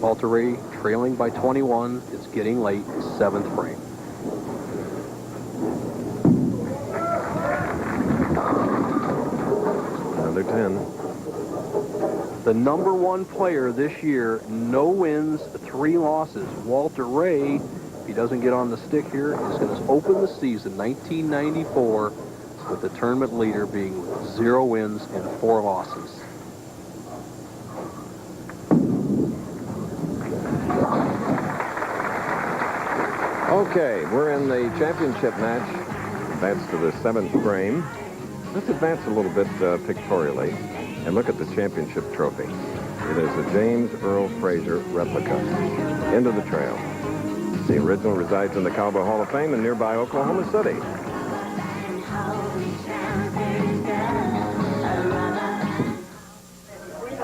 Walter Ray trailing by 21. It's getting late. 7th frame. Another 10. The number 1 player this year, no wins, 3 losses. Walter Ray, if he doesn't get on the stick here, is going to open the season 1994 with the tournament leader being 0 wins and 4 losses. Okay, we're in the championship match. Advance to the 7th frame. Let's advance a little bit pictorially and look at the championship trophy. It is a James Earl Fraser replica. End of the trail. The original resides in the Cowboy Hall of Fame in nearby Oklahoma City.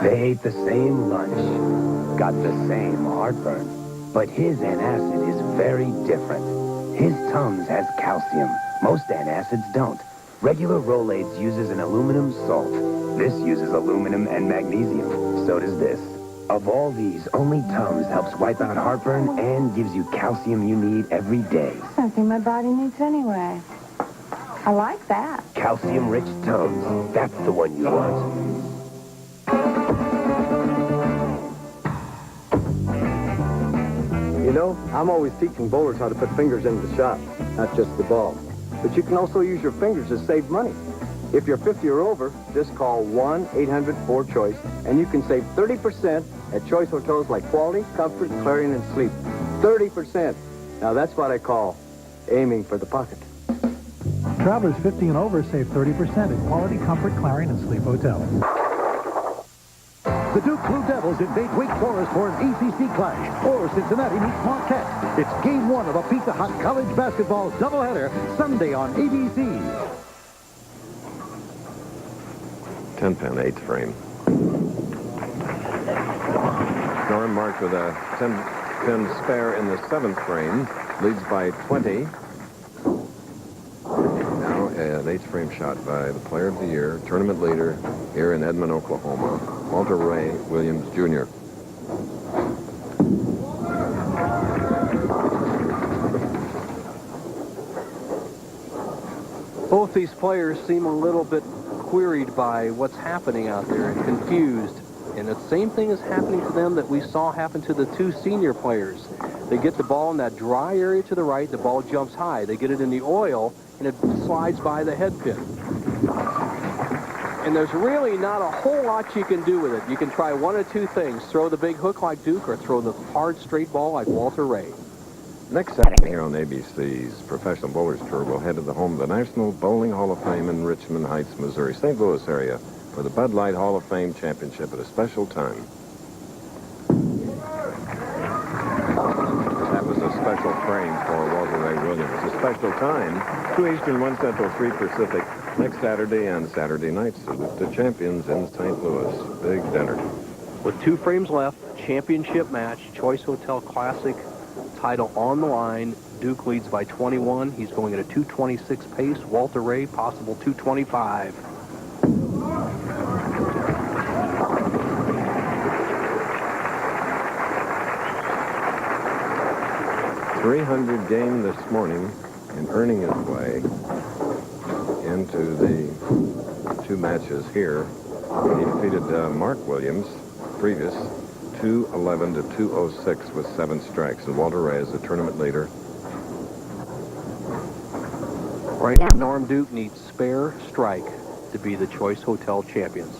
They ate the same lunch. got the same heartburn, but his antacid is very different. His Tums has calcium. Most antacids don't. Regular Rolaids uses an aluminum salt. This uses aluminum and magnesium. So does this. Of all these, only Tums helps wipe out heartburn and gives you calcium you need every day. Something my body needs anyway. I like that. Calcium-rich Tums. That's the one you want. You know, I'm always teaching bowlers how to put fingers into the shot, not just the ball. But you can also use your fingers to save money. If you're 50 or over, just call 1-800-4-CHOICE, and you can save 30% at choice hotels like Quality, Comfort, Clarion, and Sleep. 30%. Now that's what I call aiming for the pocket. Travelers 50 and over save 30% at Quality, Comfort, Clarion, and Sleep Hotels. The Duke Blue Devils invade Wake Forest for an ACC clash, or Cincinnati meets Marquette. It's Game 1 of a Pizza Hut college basketball doubleheader Sunday on ABC. 10-pin, 8th frame. Norm marked with a 10-pin spare in the 7th frame, leads by 20. Now an 8th frame shot by the Player of the Year, tournament leader here in Edmond, Oklahoma, Walter Ray Williams, Jr. Both these players seem a little bit queried by what's happening out there and confused. And the same thing is happening to them that we saw happen to the two senior players. They get the ball in that dry area to the right, the ball jumps high. They get it in the oil, and it slides by the head pin. And there's really not a whole lot you can do with it. You can try one of two things. Throw the big hook like Duke or throw the hard straight ball like Walter Ray. Next Saturday here on ABC's Professional Bowlers Tour, we'll head to the home of the National Bowling Hall of Fame in Richmond Heights, Missouri, St. Louis area, for the Bud Light Hall of Fame Championship at a special time. That was a special frame for Walter Ray Williams. A special time, 2 Eastern, 1 Central, 3 Pacific, next Saturday and Saturday night. Salute the champions in St. Louis. Big dinner. With 2 frames left, championship match, Choice Hotel Classic title on the line. Duke leads by 21. He's going at a 2:26 pace. Walter Ray, possible 2:25. .300 game this morning and earning his way into the 2 matches here. He defeated Mark Williams, previous, 211 to 206 with 7 strikes. And Walter Ray is the tournament leader. Right now, Norm Duke needs spare strike to be the Choice Hotel champions.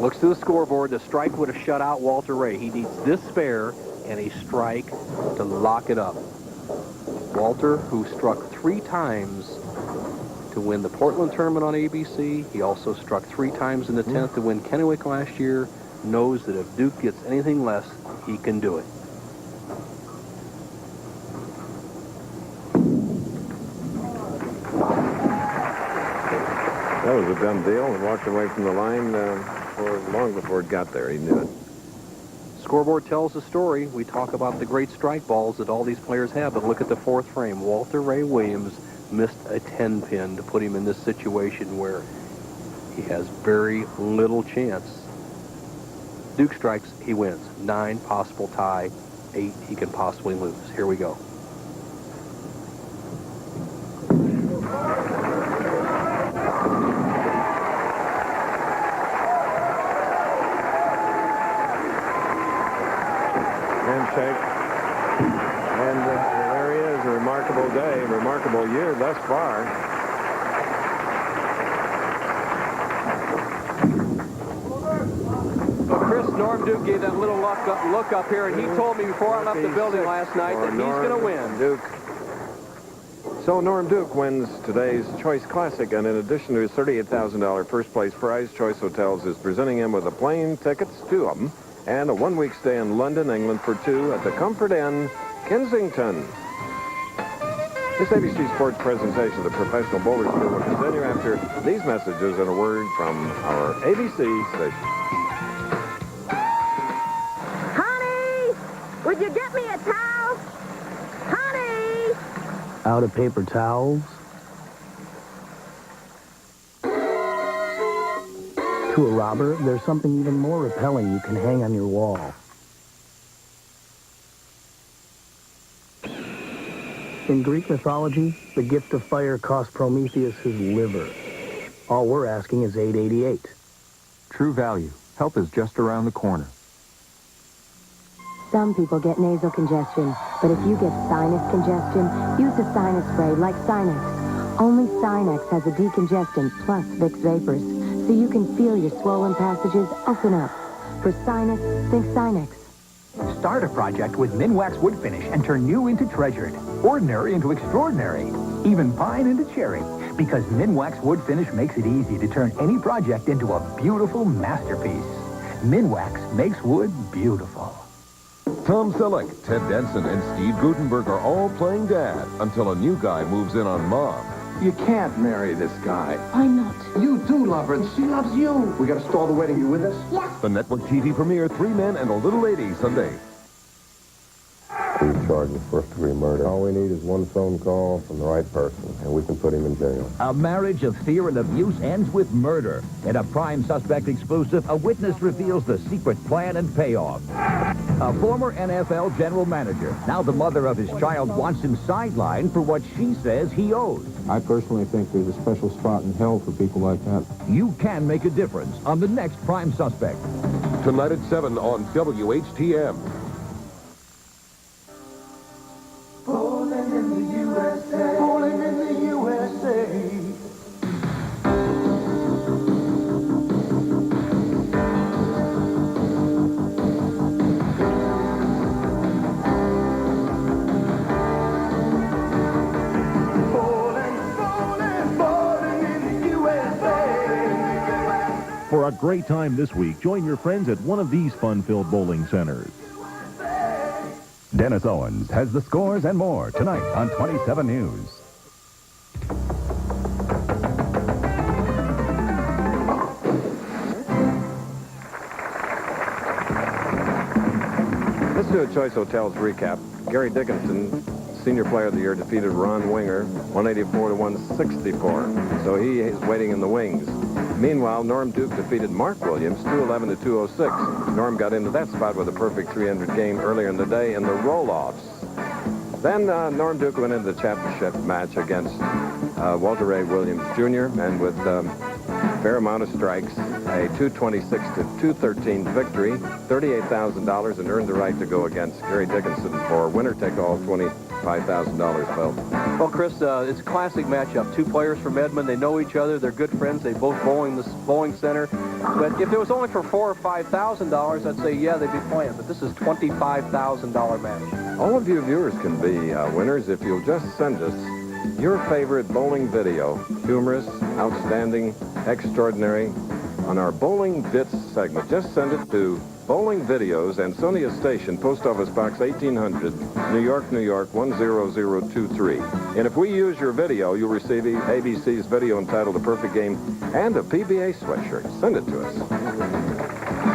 Looks to the scoreboard. The strike would have shut out Walter Ray. He needs this spare and a strike to lock it up. Walter, who struck 3 times to win the Portland tournament on ABC. He also struck 3 times in the 10th to win Kennewick last year. Knows that if Duke gets anything less, he can do it. That was a done deal and walked away from the line long before it got there. He knew it. Scoreboard tells the story. We talk about the great strike balls that all these players have, but look at the 4th frame. Walter Ray Williams missed a 10-pin to put him in this situation where he has very little chance. Duke strikes, he wins. 9, possible tie. 8, he can possibly lose. Here we go. Handshake. And there he is. A remarkable day, a remarkable year thus far. Chris, Norm Duke gave that little look up here, and he told me before I left the building last night that he's going to win. Duke. So Norm Duke wins today's Choice Classic, and in addition to his $38,000 first place prize, Choice Hotels is presenting him with a plane tickets, 2 of them, and a 1-week stay in London, England for 2 at the Comfort Inn, Kensington. This ABC Sports presentation of the Professional Bowlers Tour will continue after these messages and a word from our ABC station. Honey, would you get me a towel? Honey! Out of paper towels? To a robber, there's something even more repelling you can hang on your wall. In Greek mythology, the gift of fire cost Prometheus his liver. All we're asking is $8.88. True value. Help is just around the corner. Some people get nasal congestion, but if you get sinus congestion, use a sinus spray like Sinex. Only Sinex has a decongestant plus Vicks Vapors, so you can feel your swollen passages open up. For sinus, think Sinex. Start a project with Minwax Wood Finish and turn new into treasured, ordinary into extraordinary, even pine into cherry. Because Minwax Wood Finish makes it easy to turn any project into a beautiful masterpiece. Minwax makes wood beautiful. Tom Selleck, Ted Danson, and Steve Gutenberg are all playing Dad until a new guy moves in on Mom. You can't marry this guy. Why not? You do love her, and she loves you. We got to stall the wedding. You with us? Yes. The network TV premiere, 3 Men and a Little Lady, Sunday. We're charged with first-degree murder. All we need is one phone call from the right person, and we can put him in jail. A marriage of fear and abuse ends with murder. In a Prime Suspect exclusive, a witness reveals the secret plan and payoff. A former NFL general manager, now the mother of his child, wants him sidelined for what she says he owes. I personally think there's a special spot in hell for people like that. You can make a difference on the next Prime Suspect. Tonight at 7 on WHTM. Bowling in the USA. Bowling in the USA. For a great time this week, join your friends at one of these fun-filled bowling centers. Dennis Owens has the scores and more tonight on 27 News. Let's do a Choice Hotels recap. Gary Dickinson, Senior Player of the Year, defeated Ron Winger 184 to 164. So he is waiting in the wings. Meanwhile, Norm Duke defeated Mark Williams 211 to 206. Norm got into that spot with a perfect 300 game earlier in the day in the roll-offs. Then Norm Duke went into the championship match against Walter Ray Williams Jr. and with a fair amount of strikes, a 226 to 213 victory, $38,000, and earned the right to go against Gary Dickinson for winner-take-all $25,000 belt. Well, Chris, it's a classic matchup. Two players from Edmond. They know each other. They're good friends. They both bowling this bowling center. But if it was only for $4,000 or $5,000, I'd say, yeah, they'd be playing. But this is $25,000 match. All of you viewers can be winners if you'll just send us your favorite bowling video, humorous, outstanding, extraordinary, on our Bowling Bits segment. Just send it to Bowling Videos, Ansonia Station, Post Office Box 1800, New York, New York, 10023. And if we use your video, you'll receive ABC's video entitled The Perfect Game and a PBA sweatshirt. Send it to us.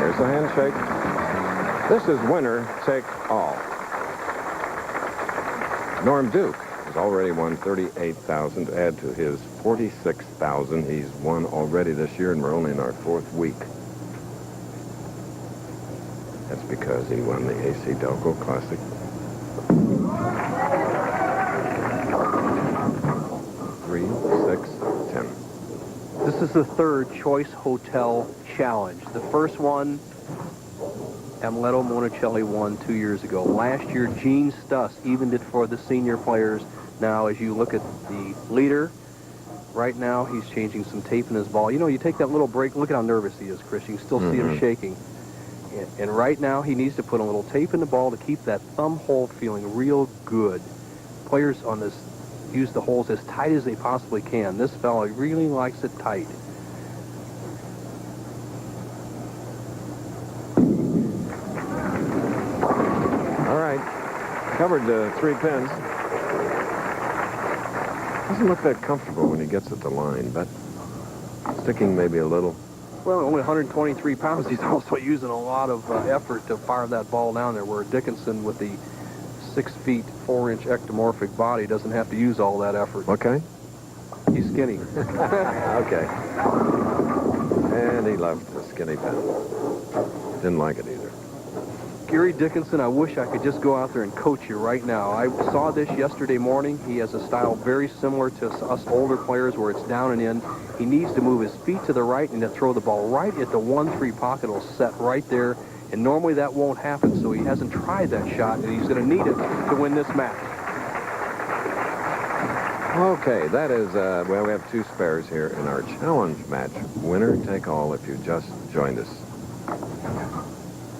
Here's a handshake. This is winner take all. Norm Duke has already won $38,000 to add to his $46,000 he's won already this year, and we're only in our 4th week. That's because he won the AC Delco Classic. 3, 6, 10. This is the 3rd Choice Hotel Challenge. The first one, Amuleto Monicelli won 2 years ago. Last year, Gene Stuss evened it for the senior players. Now, as you look at the leader, right now he's changing some tape in his ball. You know, you take that little break. Look at how nervous he is, Chris. You can still see him shaking. And right now, he needs to put a little tape in the ball to keep that thumb hole feeling real good. Players on this use the holes as tight as they possibly can. This fella really likes it tight. All right. Covered 3 pins. Doesn't look that comfortable when he gets at the line, but sticking maybe a little. Well, only 123 pounds. He's also using a lot of effort to fire that ball down there, where Dickinson, with the 6 feet 4-inch ectomorphic body, doesn't have to use all that effort. Okay. He's skinny. Okay. And he left the skinny pin. Didn't like it either. Gary Dickinson, I wish I could just go out there and coach you right now. I saw this yesterday morning. He has a style very similar to us older players, where it's down and in. He needs to move his feet to the right and to throw the ball right at the 1-3 pocket. It'll set right there, and normally that won't happen, so he hasn't tried that shot, and he's going to need it to win this match. Okay, that is, well, we have 2 spares here in our challenge match. Winner take all if you just joined us.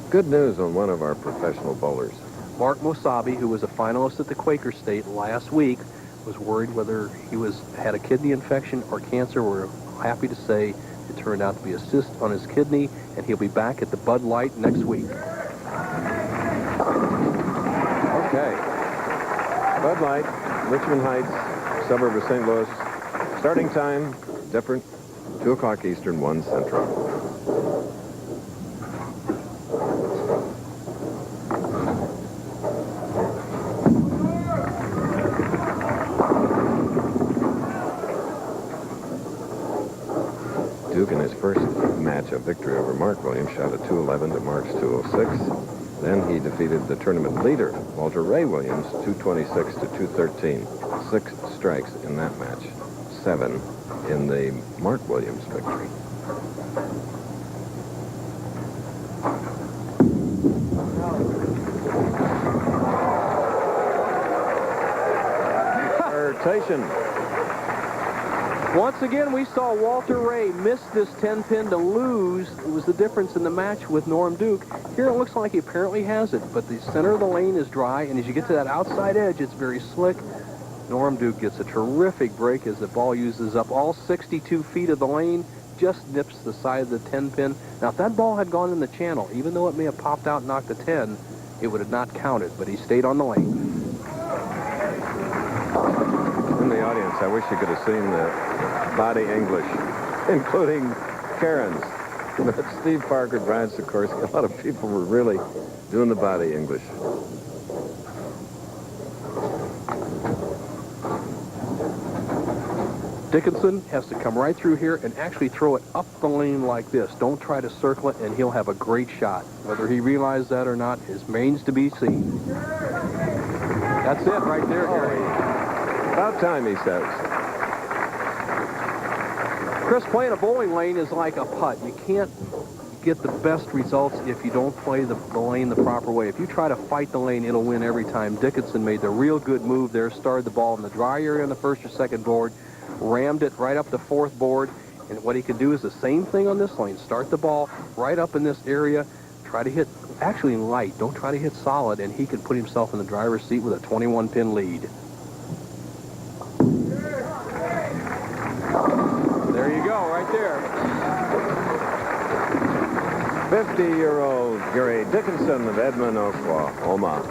Good news on one of our professional bowlers. Mark Mosabi, who was a finalist at the Quaker State last week, was worried whether he had a kidney infection or cancer. We're happy to say it turned out to be a cyst on his kidney, and he'll be back at the Bud Light next week. Okay. Bud Light, Richmond Heights, suburb of St. Louis. Starting time, different, 2 o'clock Eastern, 1 Central. Duke in his first match, a victory over Mark Williams, shot a 211 to Mark's 206. Then he defeated the tournament leader, Walter Ray Williams, 226 to 213. 6 strikes in that match, 7 in the Mark Williams victory. Rotation. Once again, we saw Walter Ray miss this 10-pin to lose. It was the difference in the match with Norm Duke. Here it looks like he apparently has it, but the center of the lane is dry, and as you get to that outside edge, it's very slick. Norm Duke gets a terrific break as the ball uses up all 62 feet of the lane, just nips the side of the 10-pin. Now, if that ball had gone in the channel, even though it may have popped out and knocked a 10, it would have not counted, but he stayed on the lane. In the audience, I wish you could have seen the body English, including Karen's. But Steve Parker, Brian Sikorsky, a lot of people were really doing the body English. Dickinson has to come right through here and actually throw it up the lane like this. Don't try to circle it, and he'll have a great shot. Whether he realized that or not remains to be seen. That's it right there, Gary. About time, he says. Chris, playing a bowling lane is like a putt. You can't get the best results if you don't play the lane the proper way. If you try to fight the lane, it'll win every time. Dickinson made the real good move there, started the ball in the dry area on the first or second board, rammed it right up the 4th board, and what he can do is the same thing on this lane. Start the ball right up in this area, try to hit, actually light, don't try to hit solid, and he can put himself in the driver's seat with a 21-pin lead. There you go, right there. 50-year-old Gary Dickinson of Edmond, Oklahoma,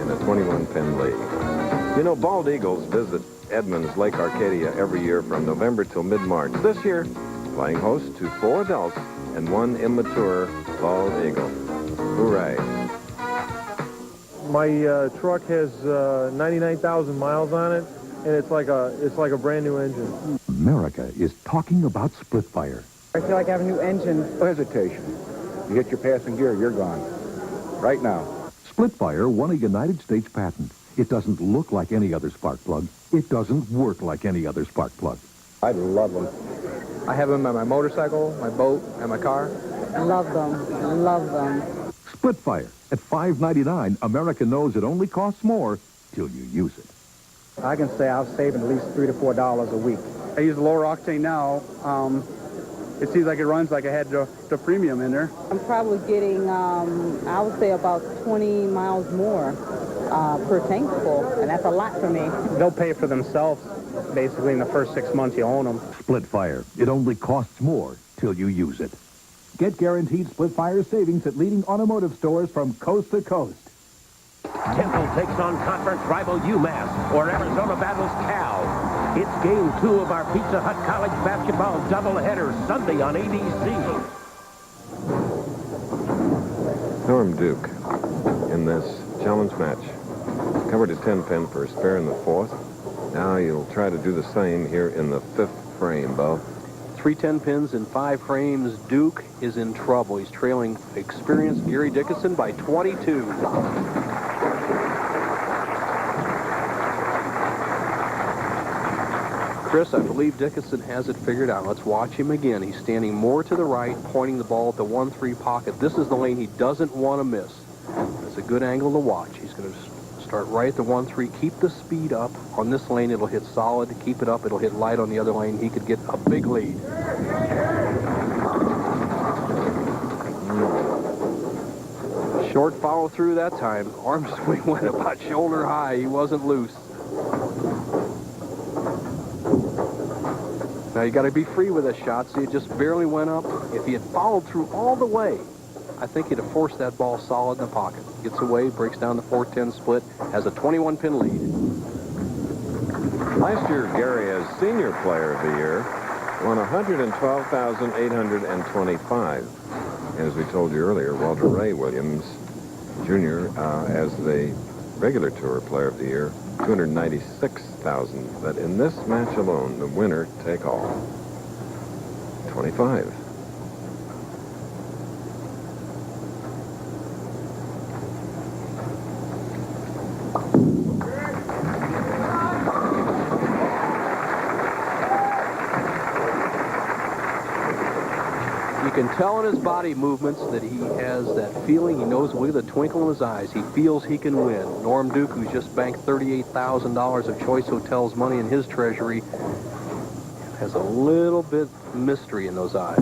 in a 21-pin lead. You know, bald eagles visit Edmond's Lake Arcadia every year from November till mid-March. This year, playing host to 4 adults and 1 immature bald eagle. Hooray. My truck has 99,000 miles on it, and it's like a brand new engine. America is talking about split fire. I feel like I have a new engine. No hesitation. You hit your passing gear, you're gone. Right now. Split fire won a United States patent. It doesn't look like any other spark plug. It doesn't work like any other spark plug. I love them. I have them on my motorcycle, my boat, and my car. Love them. Love them. Split fire. At $5.99, America knows it only costs more till you use it. I can say I've saved at least $3 to $4 a week. I use lower octane now. It seems like it runs like I had the premium in there. I'm probably getting, I would say about 20 miles more per tank full, and that's a lot for me. They'll pay for themselves, basically, in the first 6 months you own them. Split fire. It only costs more till you use it. Get guaranteed split fire savings at leading automotive stores from coast to coast. Temple takes on conference rival UMass, or Arizona battles Cal. It's Game 2 of our Pizza Hut College basketball doubleheader Sunday on ABC. Norm Duke in this challenge match covered a 10-pin for a spare in the 4th. Now you'll try to do the same here in the 5th frame, Bo. 3 10-pins in 5 frames. Duke is in trouble. He's trailing experienced Gary Dickinson by 22. Chris, I believe Dickinson has it figured out. Let's watch him again. He's standing more to the right, pointing the ball at the 1-3 pocket. This is the lane he doesn't want to miss. It's a good angle to watch. He's going to start right at the 1-3. Keep the speed up. On this lane, it'll hit solid. Keep it up. It'll hit light on the other lane. He could get a big lead. Short follow through that time. Arm swing went about shoulder high. He wasn't loose. Now you got to be free with this shot. See, it just barely went up. If he had followed through all the way, I think he'd have forced that ball solid in the pocket. Gets away, breaks down the 4-10 split, has a 21-pin lead. Last year, Gary, as Senior Player of the Year, won $112,825. And as we told you earlier, Walter Ray Williams, Jr., as the regular Tour Player of the Year, $296,000. But in this match alone, the winner take all, 25. You can tell in his body movements that he has that feeling. He knows, look at the twinkle in his eyes. He feels he can win. Norm Duke, who's just banked $38,000 of Choice Hotels money in his treasury, has a little bit mystery in those eyes.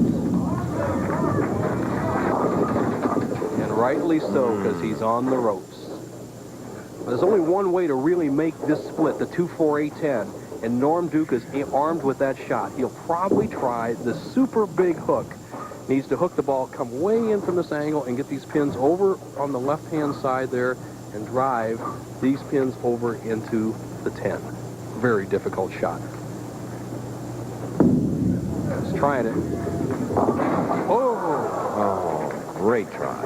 And rightly so, because he's on the ropes. There's only one way to really make this split, the 2-4-8-10, and Norm Duke is armed with that shot. He'll probably try the super big hook. Needs to hook the ball, come way in from this angle, and get these pins over on the left-hand side there and drive these pins over into the 10. Very difficult shot. He's trying it. Oh, great try.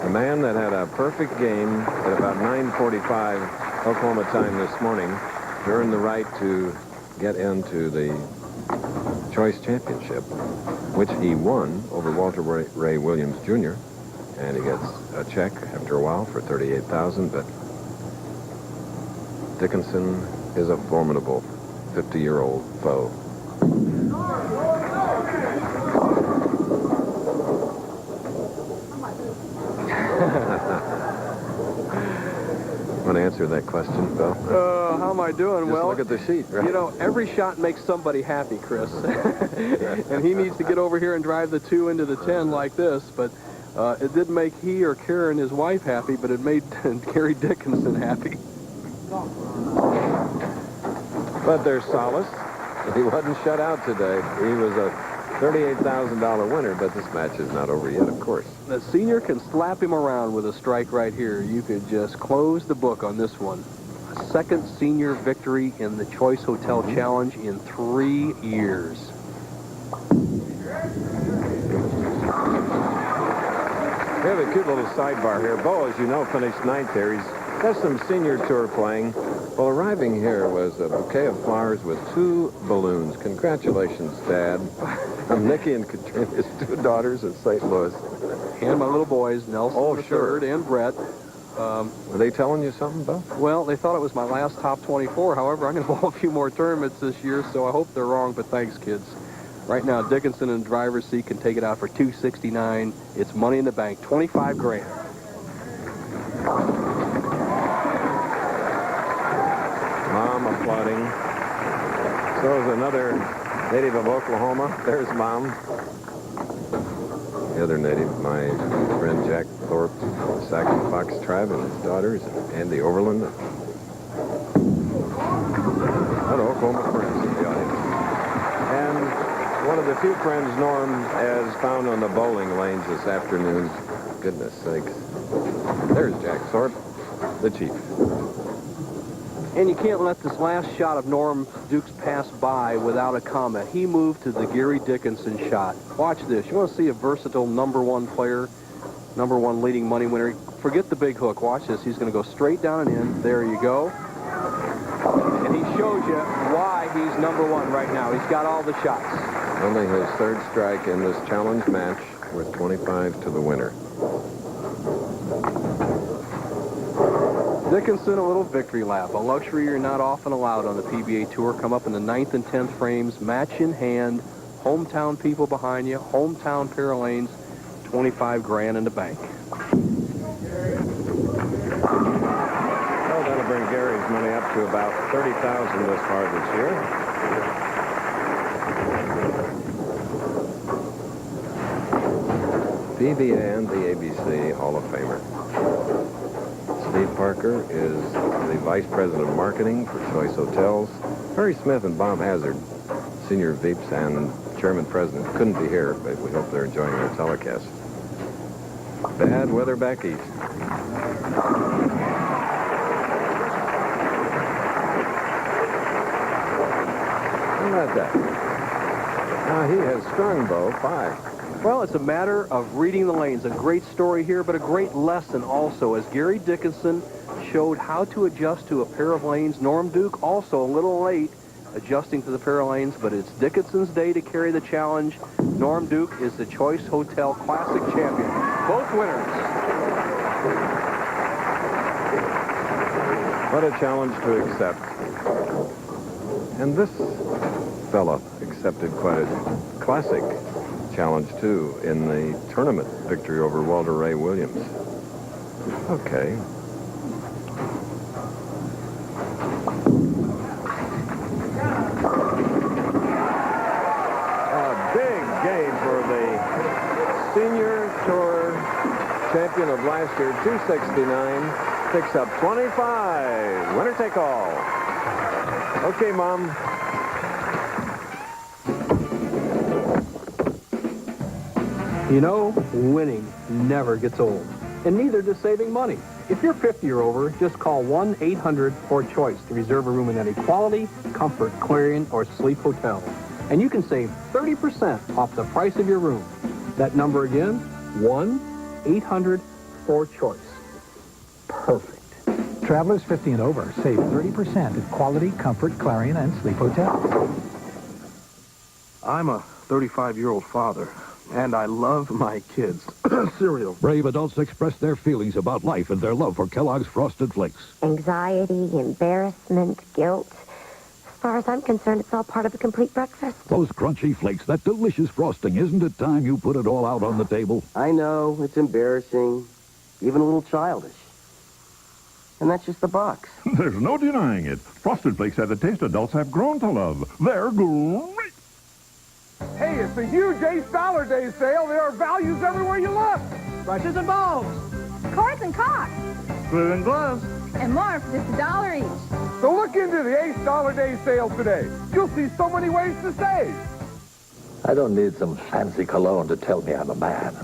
A man that had a perfect game at about 9:45 Oklahoma time this morning earned the right to get into the Choice Championship, which he won over Walter Ray Williams, Jr., and he gets a check after a while for $38,000. But Dickinson is a formidable 50-year-old foe. Want to answer that question, Bill? How am I doing? Just well, look at the sheet, right? You know, every shot makes somebody happy, Chris. And he needs to get over here and drive the 2 into the 10 like this. But it didn't make he or Karen, his wife, happy, but it made Gary Dickinson happy. But there's solace. He wasn't shut out today. He was a $38,000 winner, but this match is not over yet, of course. The senior can slap him around with a strike right here. You could just close the book on this one. A second senior victory in the Choice Hotel Challenge in 3 years. We have a cute little sidebar here. Bo, as you know, finished 9th here. He's got some senior tour playing. Well, arriving here was a bouquet of flowers with 2 balloons. Congratulations, Dad. From Nikki and Katrina, his 2 daughters in St. Louis. And my little boys, Nelson the third and Brett. Were they telling you something, Bo? Well, they thought it was my last top 24. However, I'm going to bowl a few more tournaments this year, so I hope they're wrong, but thanks, kids. Right now, Dickinson in the driver's seat can take it out for $269. It's money in the bank, 25 grand. Mom applauding. So is another native of Oklahoma. There's Mom. The other native, my friend Jack Thorpe, the Saxon Fox tribe, and his daughters, and Andy Overland. Other Oklahoma friends in the audience. And one of the few friends Norm has found on the bowling lanes this afternoon. Goodness sakes. There's Jack Thorpe, the chief. And you can't let this last shot of Norm Duke's pass by without a comment. He moved to the Gary Dickinson shot. Watch this. You want to see a versatile #1 player, #1 leading money winner. Forget the big hook. Watch this. He's going to go straight down and in. There you go. And he shows you why he's #1 right now. He's got all the shots. Only his third strike in this challenge match, worth 25 to the winner. Dickinson, a little victory lap, a luxury you're not often allowed on the PBA Tour. Come up in the 9th and 10th frames, match in hand, hometown people behind you, hometown pair of lanes, 25 grand in the bank. Well, that'll bring Gary's money up to about 30,000 this far this year. PBA and the ABC Hall of Famer. Steve Parker is the Vice President of Marketing for Choice Hotels. Harry Smith and Bob Hazard, Senior VIPs and Chairman President, couldn't be here, but we hope they're enjoying their telecast. Bad weather back east. How about that? He has Strongbow 5. Well, it's a matter of reading the lanes. A great story here, but a great lesson also, as Gary Dickinson showed how to adjust to a pair of lanes. Norm Duke also a little late adjusting to the pair of lanes, but it's Dickinson's day to carry the challenge. Norm Duke is the Choice Hotel Classic champion. Both winners. What a challenge to accept. And this fella accepted quite a classic challenge, too, in the tournament victory over Walter Ray Williams. Okay. A big game for the Senior Tour champion of last year, 269, picks up 25. Winner take all. Okay, Mom. You know, winning never gets old, and neither does saving money. If you're 50 or over, just call 1-800-4CHOICE to reserve a room in any Quality, Comfort, Clarion, or Sleep hotel. And you can save 30% off the price of your room. That number again, 1-800-4CHOICE. Perfect. Travelers 50 and over save 30% at Quality, Comfort, Clarion, and Sleep hotels. I'm a 35-year-old father, and I love my kids' cereal. Brave adults express their feelings about life and their love for Kellogg's Frosted Flakes. Anxiety, embarrassment, guilt. As far as I'm concerned, it's all part of a complete breakfast. Those crunchy flakes, that delicious frosting, isn't it time you put it all out on the table? I know, it's embarrassing, even a little childish. And that's just the box. There's no denying it. Frosted Flakes have the taste adults have grown to love. They're great. Hey, it's a huge Ace Dollar Day sale. There are values everywhere you look. Brushes and bulbs. Cords and cocks. Glue and gloves. And more for just $1 each. So look into the Ace Dollar Day sale today. You'll see so many ways to save. I don't need some fancy cologne to tell me I'm a man.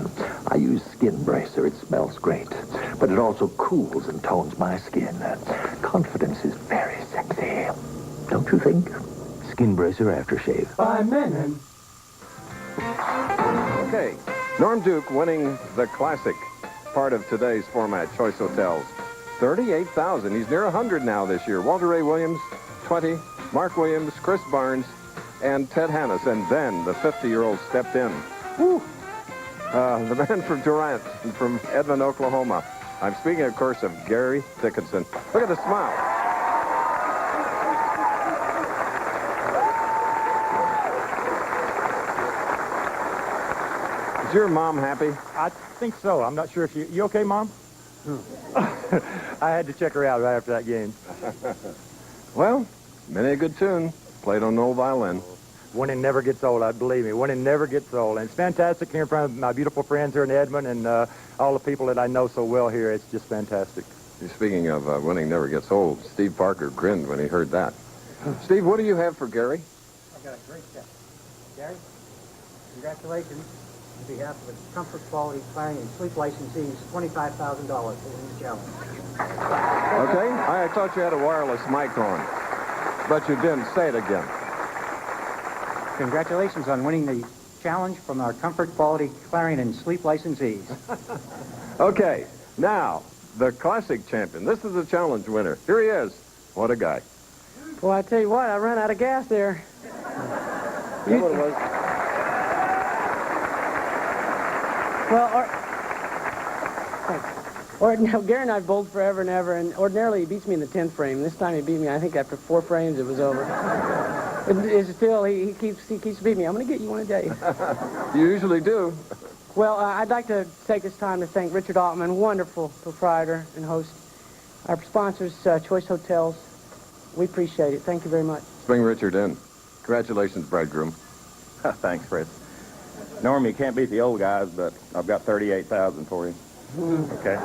I use Skin Bracer. It smells great. But it also cools and tones my skin. Confidence is very sexy. Don't you think? Skin Bracer Aftershave. By men. Okay, Norm Duke winning the classic part of today's format, Choice Hotels. 38,000. He's near 100 now this year. Walter Ray Williams, 20. Mark Williams, Chris Barnes, and Ted Hannes. And then the 50-year-old stepped in. Woo! The man from Durant, from Edmond, Oklahoma. I'm speaking, of course, of Gary Dickinson. Look at the smile. Is your mom happy? I think so. I'm not sure if you okay, Mom? I had to check her out right after that game. Well, many a good tune played on an old violin. Winning never gets old, I believe me. Winning never gets old. And it's fantastic here in front of my beautiful friends here in Edmond and all the people that I know so well here. It's just fantastic. Speaking of winning never gets old, Steve Parker grinned when he heard that. Steve, what do you have for Gary? I got a great check. Gary, congratulations. on behalf of its Comfort Quality Clarion and Sleep licensees $25,000 for winning the challenge. Okay, I thought you had a wireless mic on, but you didn't. Say it again. Congratulations on winning the challenge from our Comfort Quality Clarion and Sleep licensees. Okay, now, the classic champion. This is the challenge winner. Here he is. What a guy. Well, I tell you what, I ran out of gas there. That's what it was. Well, Gary and I bowled forever and ever, and ordinarily he beats me in the 10th frame. This time he beat me, I think, after 4 frames it was over. But it's still, he keeps beating me. I'm going to get you one a day. You usually do. Well, I'd like to take this time to thank Richard Altman, wonderful proprietor and host. Our sponsors, Choice Hotels. We appreciate it. Thank you very much. Bring Richard in. Congratulations, bridegroom. Thanks, Fritz. Norm, you can't beat the old guys, but I've got $38,000 for you. Okay.